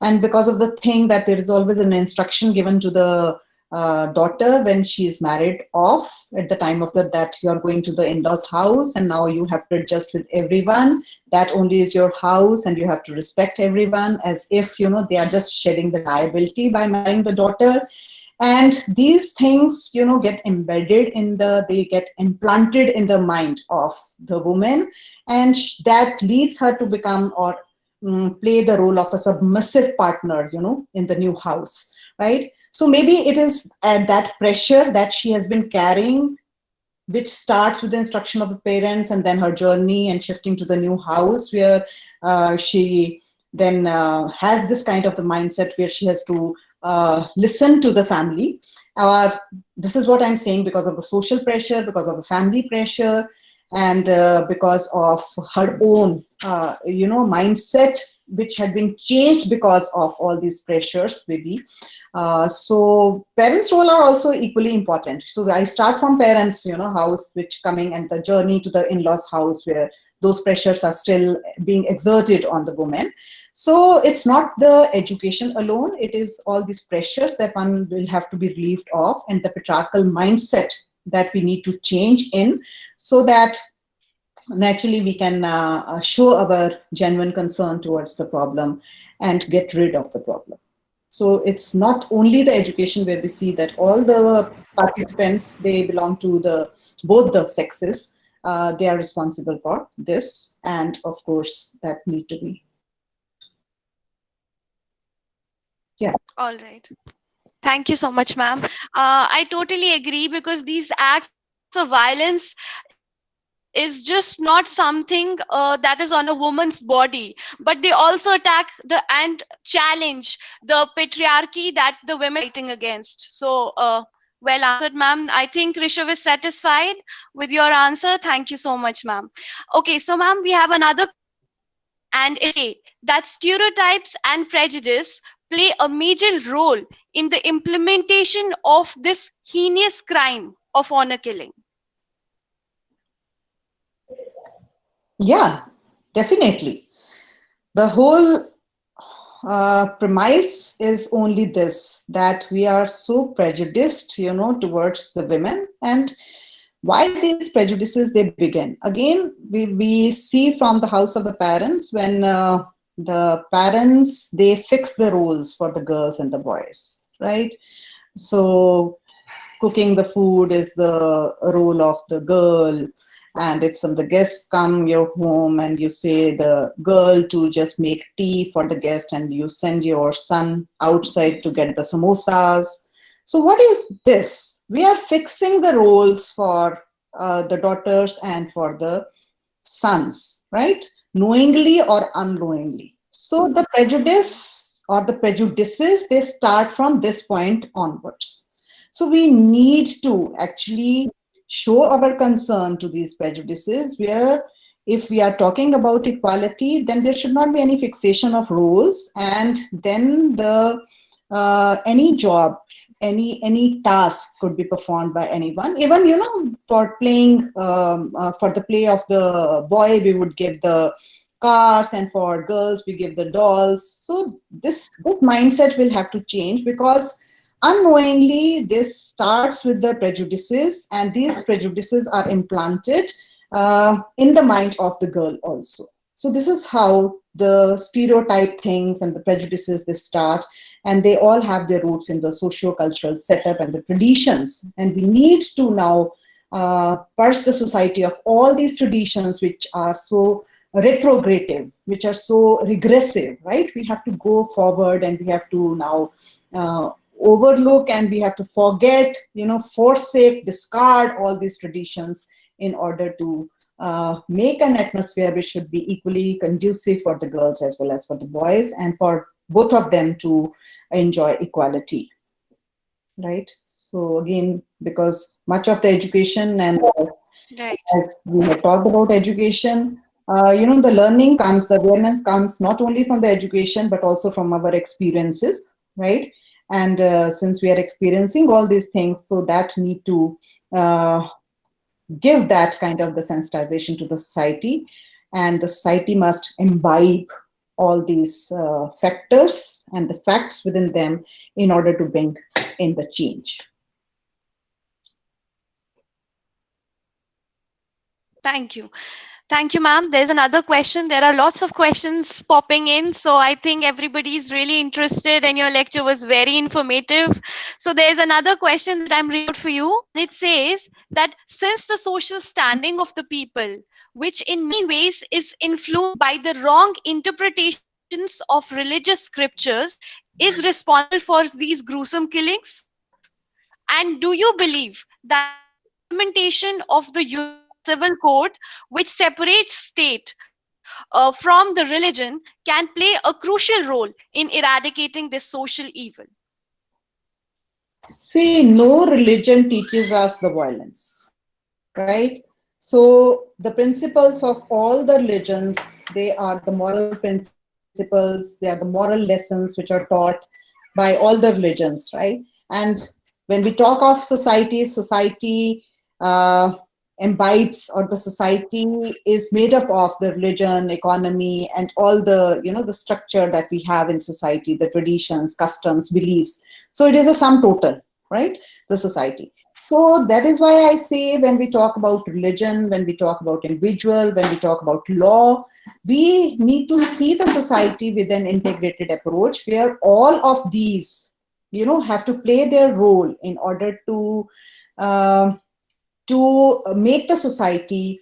and because of the thing that there is always an instruction given to the daughter when she is married off at the time of that you're going to the in-laws house and now you have to adjust with everyone. That only is your house and you have to respect everyone, as if they are just shedding the liability by marrying the daughter. And these things get embedded they get implanted in the mind of the woman, and that leads her to become or play the role of a submissive partner in the new house, right? So maybe it is that pressure that she has been carrying, which starts with the instruction of the parents and then her journey and shifting to the new house, where she then has this kind of the mindset where she has to listen to the family. This is what I'm saying, because of the social pressure, because of the family pressure, and because of her own mindset, which had been changed because of all these pressures, maybe. So parents' role are also equally important. So I start from parents, house, which coming, and the journey to the in-laws house, where those pressures are still being exerted on the woman. So it's not the education alone, it is all these pressures that one will have to be relieved of, and the patriarchal mindset that we need to change in, so that naturally we can show our genuine concern towards the problem and get rid of the problem. So it's not only the education where we see that all the participants, they belong to both the sexes. They are responsible for this, and of course that need to be. Yeah. All right. Thank you so much, ma'am. I totally agree, because these acts of violence is just not something that is on a woman's body, but they also attack and challenge the patriarchy that the women are fighting against. So, well answered, ma'am. I think Rishav is satisfied with your answer. Thank you so much, ma'am. Okay, so, ma'am, we have another question, and it says that stereotypes and prejudice play a major role in the implementation of this heinous crime of honor killing. Yeah, definitely. The whole premise is only this, that we are so prejudiced, towards the women. And why these prejudices they begin? Again, we see from the house of the parents, when the parents they fix the roles for the girls and the boys, right? So cooking the food is the role of the girl, and if some of the guests come your home and you say the girl to just make tea for the guest, and you send your son outside to get the samosas. So what is this? We are fixing the roles for the daughters and for the sons, right? Knowingly or unknowingly. So the prejudice or the prejudices, they start from this point onwards. So we need to actually show our concern to these prejudices, where if we are talking about equality, then there should not be any fixation of roles, and then the any job, any task could be performed by anyone. Even for playing, for the play of the boy, we would give the cars, and for girls we give the dolls. So this mindset will have to change, because unknowingly this starts with the prejudices, and these prejudices are implanted in the mind of the girl also. So this is how the stereotype things and the prejudices they start, and they all have their roots in the socio-cultural setup and the traditions. And we need to now purge the society of all these traditions which are so retrogressive, which are so regressive, right? We have to go forward, and we have to now overlook, and we have to forget, forsake, discard all these traditions in order to make an atmosphere which should be equally conducive for the girls as well as for the boys, and for both of them to enjoy equality, right? So again, because much of the education, and Right. as we have talked about education, the learning comes, the awareness comes not only from the education but also from our experiences, right? And since we are experiencing all these things, so that need to give that kind of the sensitization to the society, and the society must imbibe all these factors and the facts within them in order to bring in the change. Thank you. Thank you, ma'am. There's another question. There are lots of questions popping in. So I think everybody is really interested, and your lecture was very informative. So there's another question that I'm reading out for you. It says that since the social standing of the people, which in many ways is influenced by the wrong interpretations of religious scriptures, is responsible for these gruesome killings? And do you believe that the implementation of the Universal Civil Code, which separates state from the religion, can play a crucial role in eradicating this social evil? See, no religion teaches us the violence, right? So the principles of all the religions, they are the moral principles, they are the moral lessons which are taught by all the religions, right? And when we talk of society, society imbibes, or the society is made up of the religion, economy, and all the the structure that we have in society, the traditions, customs, beliefs. So it is a sum total, right? The society. So that is why I say, when we talk about religion, when we talk about individual, when we talk about law, we need to see the society with an integrated approach, where all of these, have to play their role in order to make the society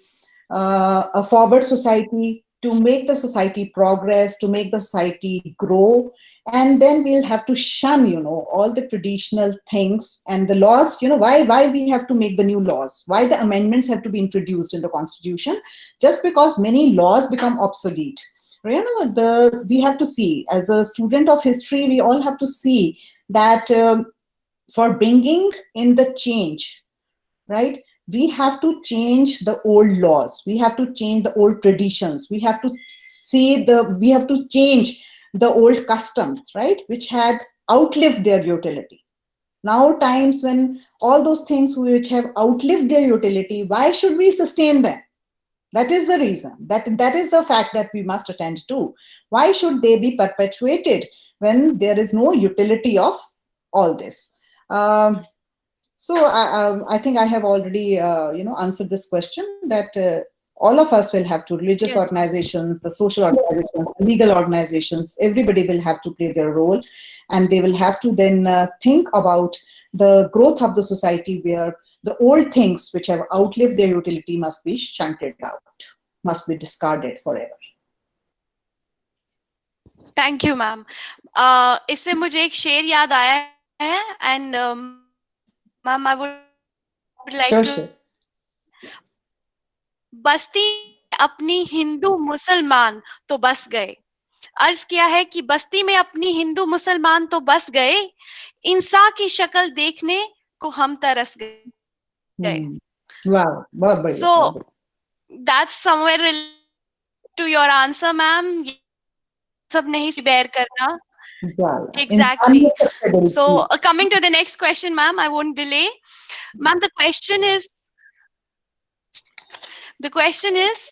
a forward society, to make the society progress, to make the society grow. And then we'll have to shun, all the traditional things and the laws. Why we have to make the new laws, why the amendments have to be introduced in the constitution, just because many laws become obsolete. We have to see, as a student of history, we all have to see that for bringing in the change, right? We have to change the old laws. We have to change the old traditions. We have to we have to change the old customs, right? Which had outlived their utility. Now times when all those things which have outlived their utility, why should we sustain them? That is the reason. That is the fact that we must attend to. Why should they be perpetuated when there is no utility of all this? So I think I have already answered this question, that all of us will have to, religious Yes. organizations, the social organizations, legal organizations, everybody will have to play their role, and they will have to then think about the growth of the society, where the old things which have outlived their utility must be shunted out, must be discarded forever. Thank you ma'am. इससे मुझे एक शेर याद आया है, and ma'am I would like Sure, to. sure. बस्ती अपनी हिंदू मुसलमान तो बस गए. अर्ज किया है कि बस्ती में अपनी हिंदू मुसलमान तो बस गए, इंसान की शक्ल देखने को हम तरस गए. Wow, बहुत बढ़िया, So बहुत बढ़िया. that's somewhere related to your answer, ma'am. सब नहीं bear करना. Yeah. Exactly. इंसानियत सबसे बड़ी So चीज. coming to the next question, ma'am, I won't delay. Ma'am, the question is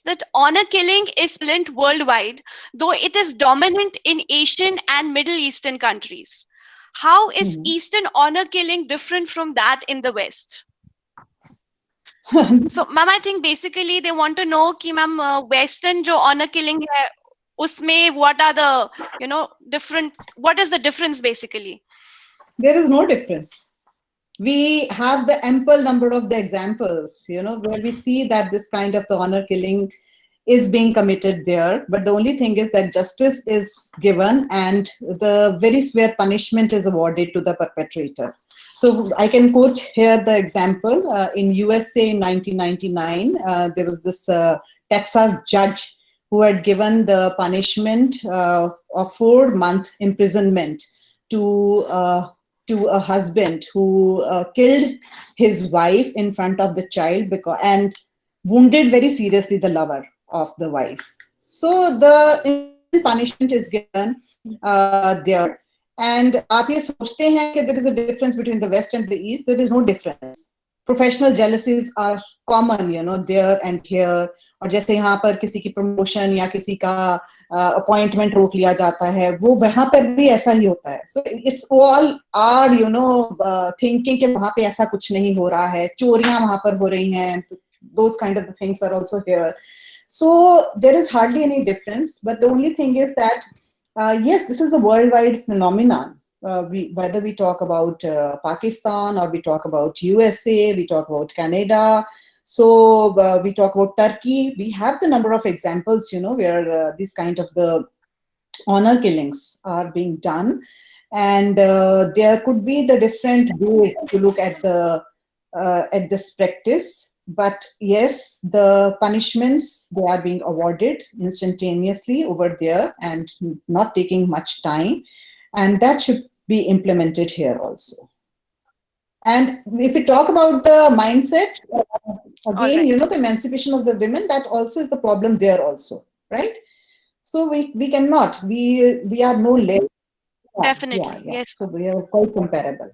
that honor killing is prevalent worldwide, though it is dominant in Asian and Middle Eastern countries. How is Eastern honor killing different from that in the West? So, ma'am, I think basically they want to know कि ma'am Western जो honor killing है, उसमें what are the different, what is the difference basically? There is no difference. We have the ample number of the examples, where we see that this kind of the honor killing is being committed there. But the only thing is that justice is given and the very severe punishment is awarded to the perpetrator. So I can quote here the example. In USA in 1999, there was this Texas judge who had given the punishment of 4-month imprisonment to a husband who killed his wife in front of the child and wounded very seriously the lover of the wife. So the punishment is given there. And आप ये सोचते हैं कि there is a difference between the West and the East. There is no difference. Professional jealousies are common, there and here. और जैसे यहाँ पर किसी की promotion या किसी का appointment रोक लिया जाता है, वो वहाँ पर भी ऐसा ही होता है. So it's all our, thinking कि वहाँ पे ऐसा कुछ नहीं हो रहा है, चोरियां वहाँ पर हो रही हैं. Those kind of the things are also here. So there is hardly any difference. But the only thing is that yes, this is the worldwide phenomenon. Whether we talk about Pakistan or we talk about USA, we talk about Canada, so we talk about Turkey, we have the number of examples, where these kind of the honor killings are being done. And there could be the different ways to look at this practice. But yes, the punishments, they are being awarded instantaneously over there and not taking much time. And that should be implemented here also. And if we talk about the mindset, again, right. The emancipation of the women, that also is the problem there also, right? So we cannot, we are no less. Definitely, Yeah. yes. So we are quite comparable.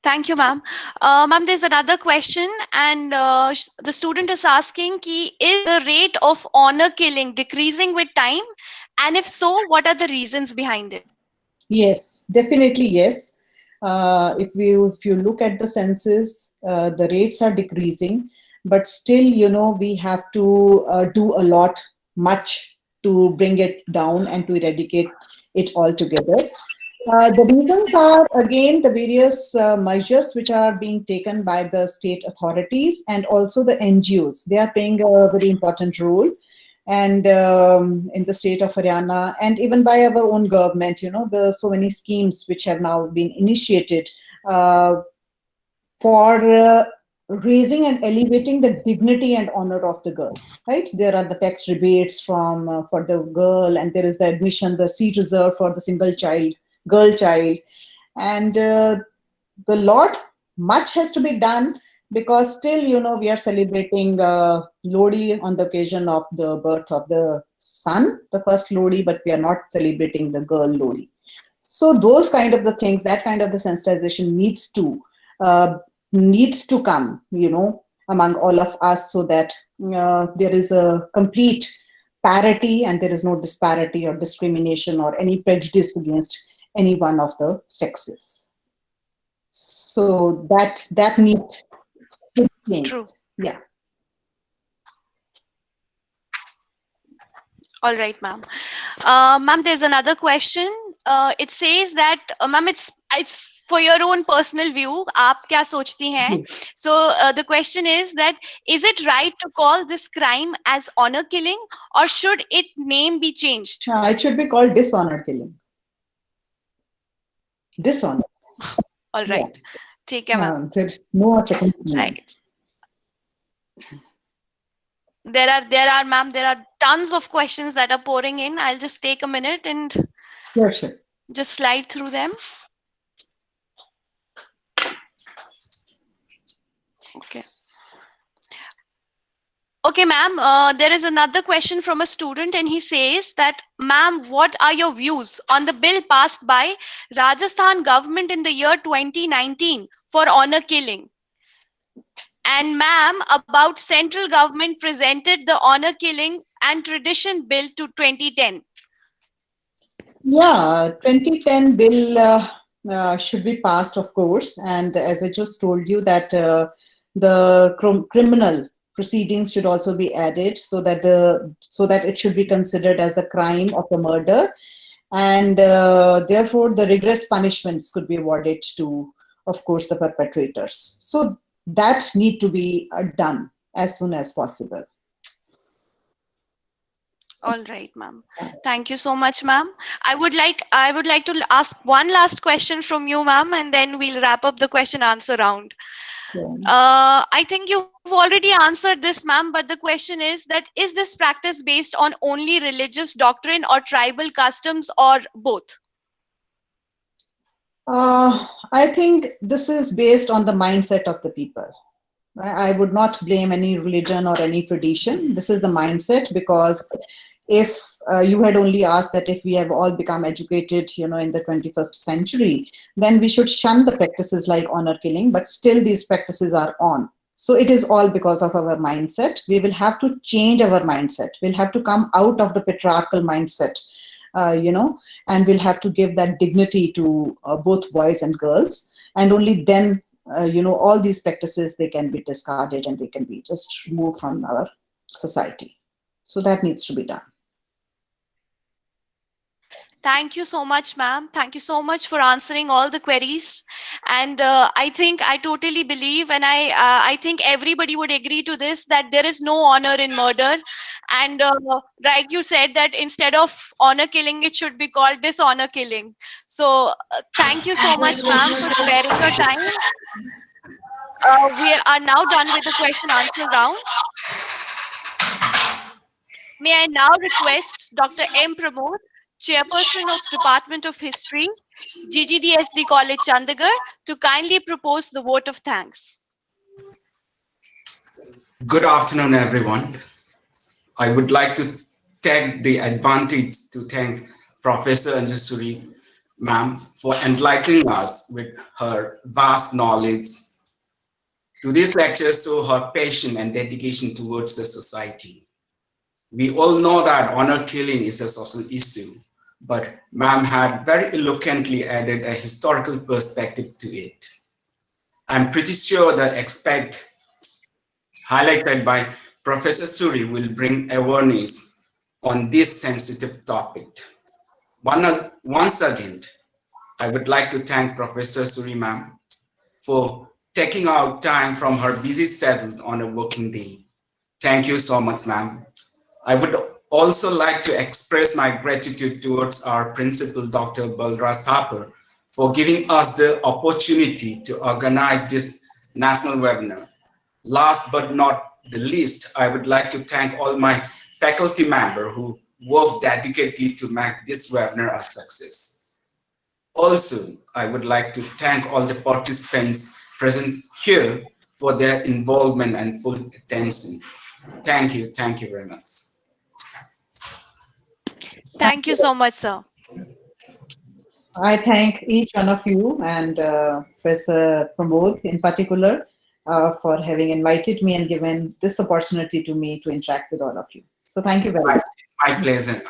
Thank you, ma'am. Ma'am, there's another question, and the student is asking, is the rate of honor killing decreasing with time? And if so, what are the reasons behind it? Yes, definitely yes. If you look at the census, the rates are decreasing, but still, we have to do a much to bring it down and to eradicate it altogether. The reasons are again the various measures which are being taken by the state authorities and also the NGOs. They are playing a very important role, and in the state of Haryana, and even by our own government, the so many schemes which have now been initiated uh, for raising and elevating the dignity and honor of the girl. Right? There are the tax rebates from for the girl, and there is the admission, the seat reserved for the single child, girl child, and the lot much has to be done, because still we are celebrating Lodi on the occasion of the birth of the son, the first Lodi, but we are not celebrating the girl Lodi. So those kind of the things, that kind of the sensitization uh, needs to come among all of us, so that there is a complete parity and there is no disparity or discrimination or any prejudice against any one of the sexes. So that needs to change. True. Yeah. All right, ma'am. Ma'am, there's another question. It says that, ma'am, it's for your own personal view. आप क्या सोचती हैं? So the question is that, is it right to call this crime as honor killing, or should its name be changed? It should be called dishonor killing. Dishonor. All right. ठीक है, ma'am. There's no second meaning. Right. There are, ma'am, there are tons of questions that are pouring in. I'll just take a minute and Sure. just slide through them. Okay, ma'am, there is another question from a student, and he says that, ma'am, what are your views on the bill passed by Rajasthan government in the year 2019 for honor killing? And ma'am, about central government presented the honor killing and tradition bill to 2010. Yeah, 2010 bill should be passed, of course. And as I just told you, that the criminal proceedings should also be added, so that it should be considered as the crime of the murder, and therefore the rigorous punishments could be awarded to, of course, the perpetrators. So that need to be done as soon as possible. All right, ma'am. Thank you so much, ma'am. I would like to ask one last question from you, ma'am, and then we'll wrap up the question answer round. I think you've already answered this, ma'am, but the question is that, is this practice based on only religious doctrine or tribal customs, or both? I think this is based on the mindset of the people. I would not blame any religion or any tradition. This is the mindset, because if you had only asked that if we have all become educated, in the 21st century, then we should shun the practices like honor killing, but still these practices are on. So it is all because of our mindset. We will have to change our mindset. We'll have to come out of the patriarchal mindset, and we'll have to give that dignity to both boys and girls. And only then, all these practices, they can be discarded and they can be just removed from our society. So that needs to be done. Thank you so much, ma'am. Thank you so much for answering all the queries. And I think I totally believe, and I think everybody would agree to this, that there is no honor in murder. And like you said, that instead of honor killing, it should be called dishonor killing. So thank you so much, ma'am, for sparing your time. We are now done with the question answer round. May I now request Dr. M. Pramod, Chairperson of Department of History, GGDSD College, Chandigarh, to kindly propose the vote of thanks. Good afternoon, everyone. I would like to take the advantage to thank Professor Anjasuri, ma'am, for enlightening us with her vast knowledge. To this lecture show her passion and dedication towards the society. We all know that honor killing is a social issue, but ma'am had very eloquently added a historical perspective to it. I'm pretty sure the aspect highlighted by Professor Suri will bring awareness on this sensitive topic. Once again, I would like to thank Professor Suri ma'am for taking out time from her busy schedule on a working day. Thank you so much, ma'am. I would also like to express my gratitude towards our principal, Dr. Balraj Thapar, for giving us the opportunity to organize this national webinar. Last but not the least, I would like to thank all my faculty members who worked dedicatedly to make this webinar a success. Also, I would like to thank all the participants present here for their involvement and full attention. Thank you very much. Thank you so much, sir. I thank each one of you and Professor Pramod in particular for having invited me and given this opportunity to me to interact with all of you. So thank you very much. My pleasure.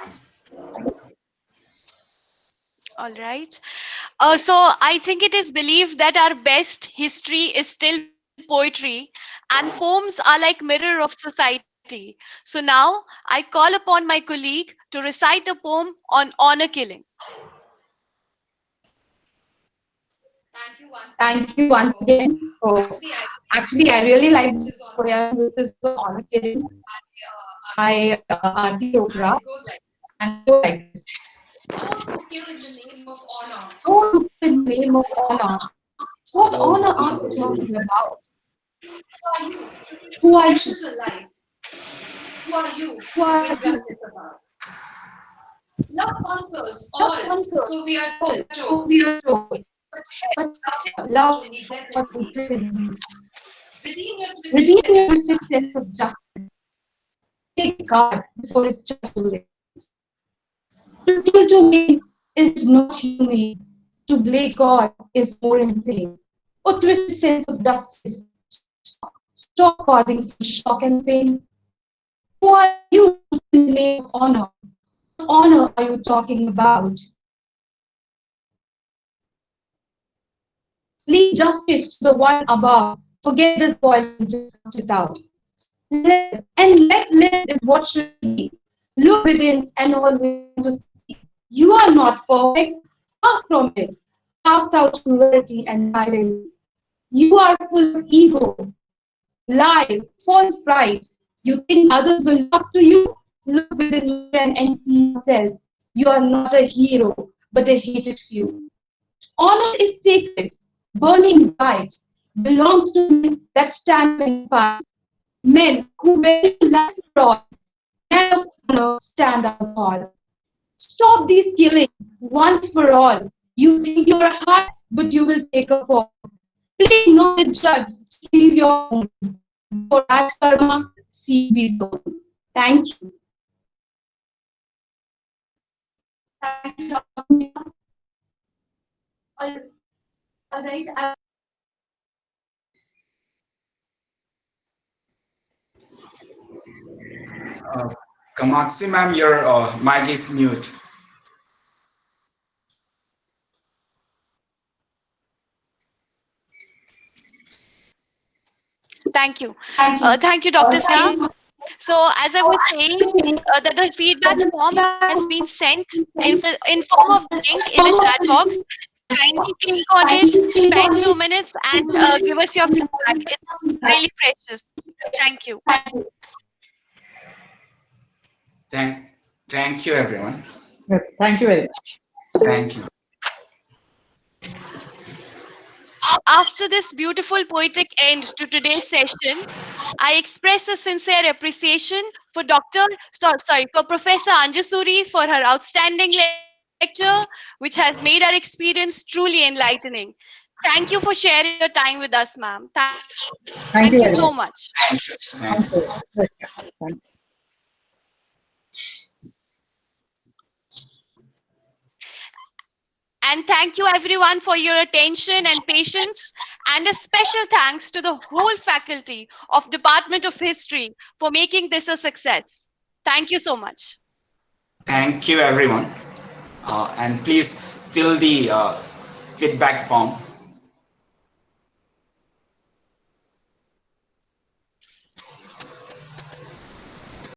All right. So I think it is believed that our best history is still poetry, and poems are like mirror of society. So now I call upon my colleague to recite a poem on honor killing. Thank you once again. So actually, I really like this poem, which is the honor killing by R.T. Chopra, and it goes like this. Don't kill in the name of honor. Don't kill in the name of honor. What honor are you talking about? Who are you? Precious alive. Who are you? Who are you? Justice about. Love conquers all. So we are told. So we are told. But love was rooted in you. Redeem your twisted sense of justice. Take God before it's just too late. To kill to win is not humane. To blame God is more insane. Oh, twisted sense of justice. Stop causing such shock and pain. Who are you in the name of honor? What honor are you talking about? Leave justice to the one above. Forget this boy and just cast it out. Live, and let live is what should be. Look within and always to see. You are not perfect. Far from it. Cast out cruelty and tyranny. You are full of ego, lies, false pride. You think others will look to you? Look within you and see yourself. You are not a hero, but a hated few. Honor is sacred, burning bright, belongs to men that stand and fight. Men who value life for all, men of honor stand out tall. Stop these killings once for all. You think you're hard, but you will take a fall. Please not the judge, leave your home. For Raj Karma, CB zone. Thank you. Thank you, Dr. Meena. All right. Kamakshi ma'am, your mic is mute. Thank you. Thank you, Dr. Sir. So as I was saying, that the feedback form has been sent in form of link in the chat box. Kindly click on it, spend 2 minutes, and give us your feedback. It's really precious. Thank you. Thank you, everyone. Thank you very much. Thank you. After this beautiful poetic end to today's session, I express a sincere appreciation for for Professor Anjasuri for her outstanding lecture, which has made our experience truly enlightening. Thank you for sharing your time with us, ma'am. Thank you so much. Thank you. Thank you. Thank you. And thank you everyone for your attention and patience. And a special thanks to the whole faculty of Department of History for making this a success. Thank you so much. Thank you, everyone. And please fill the feedback form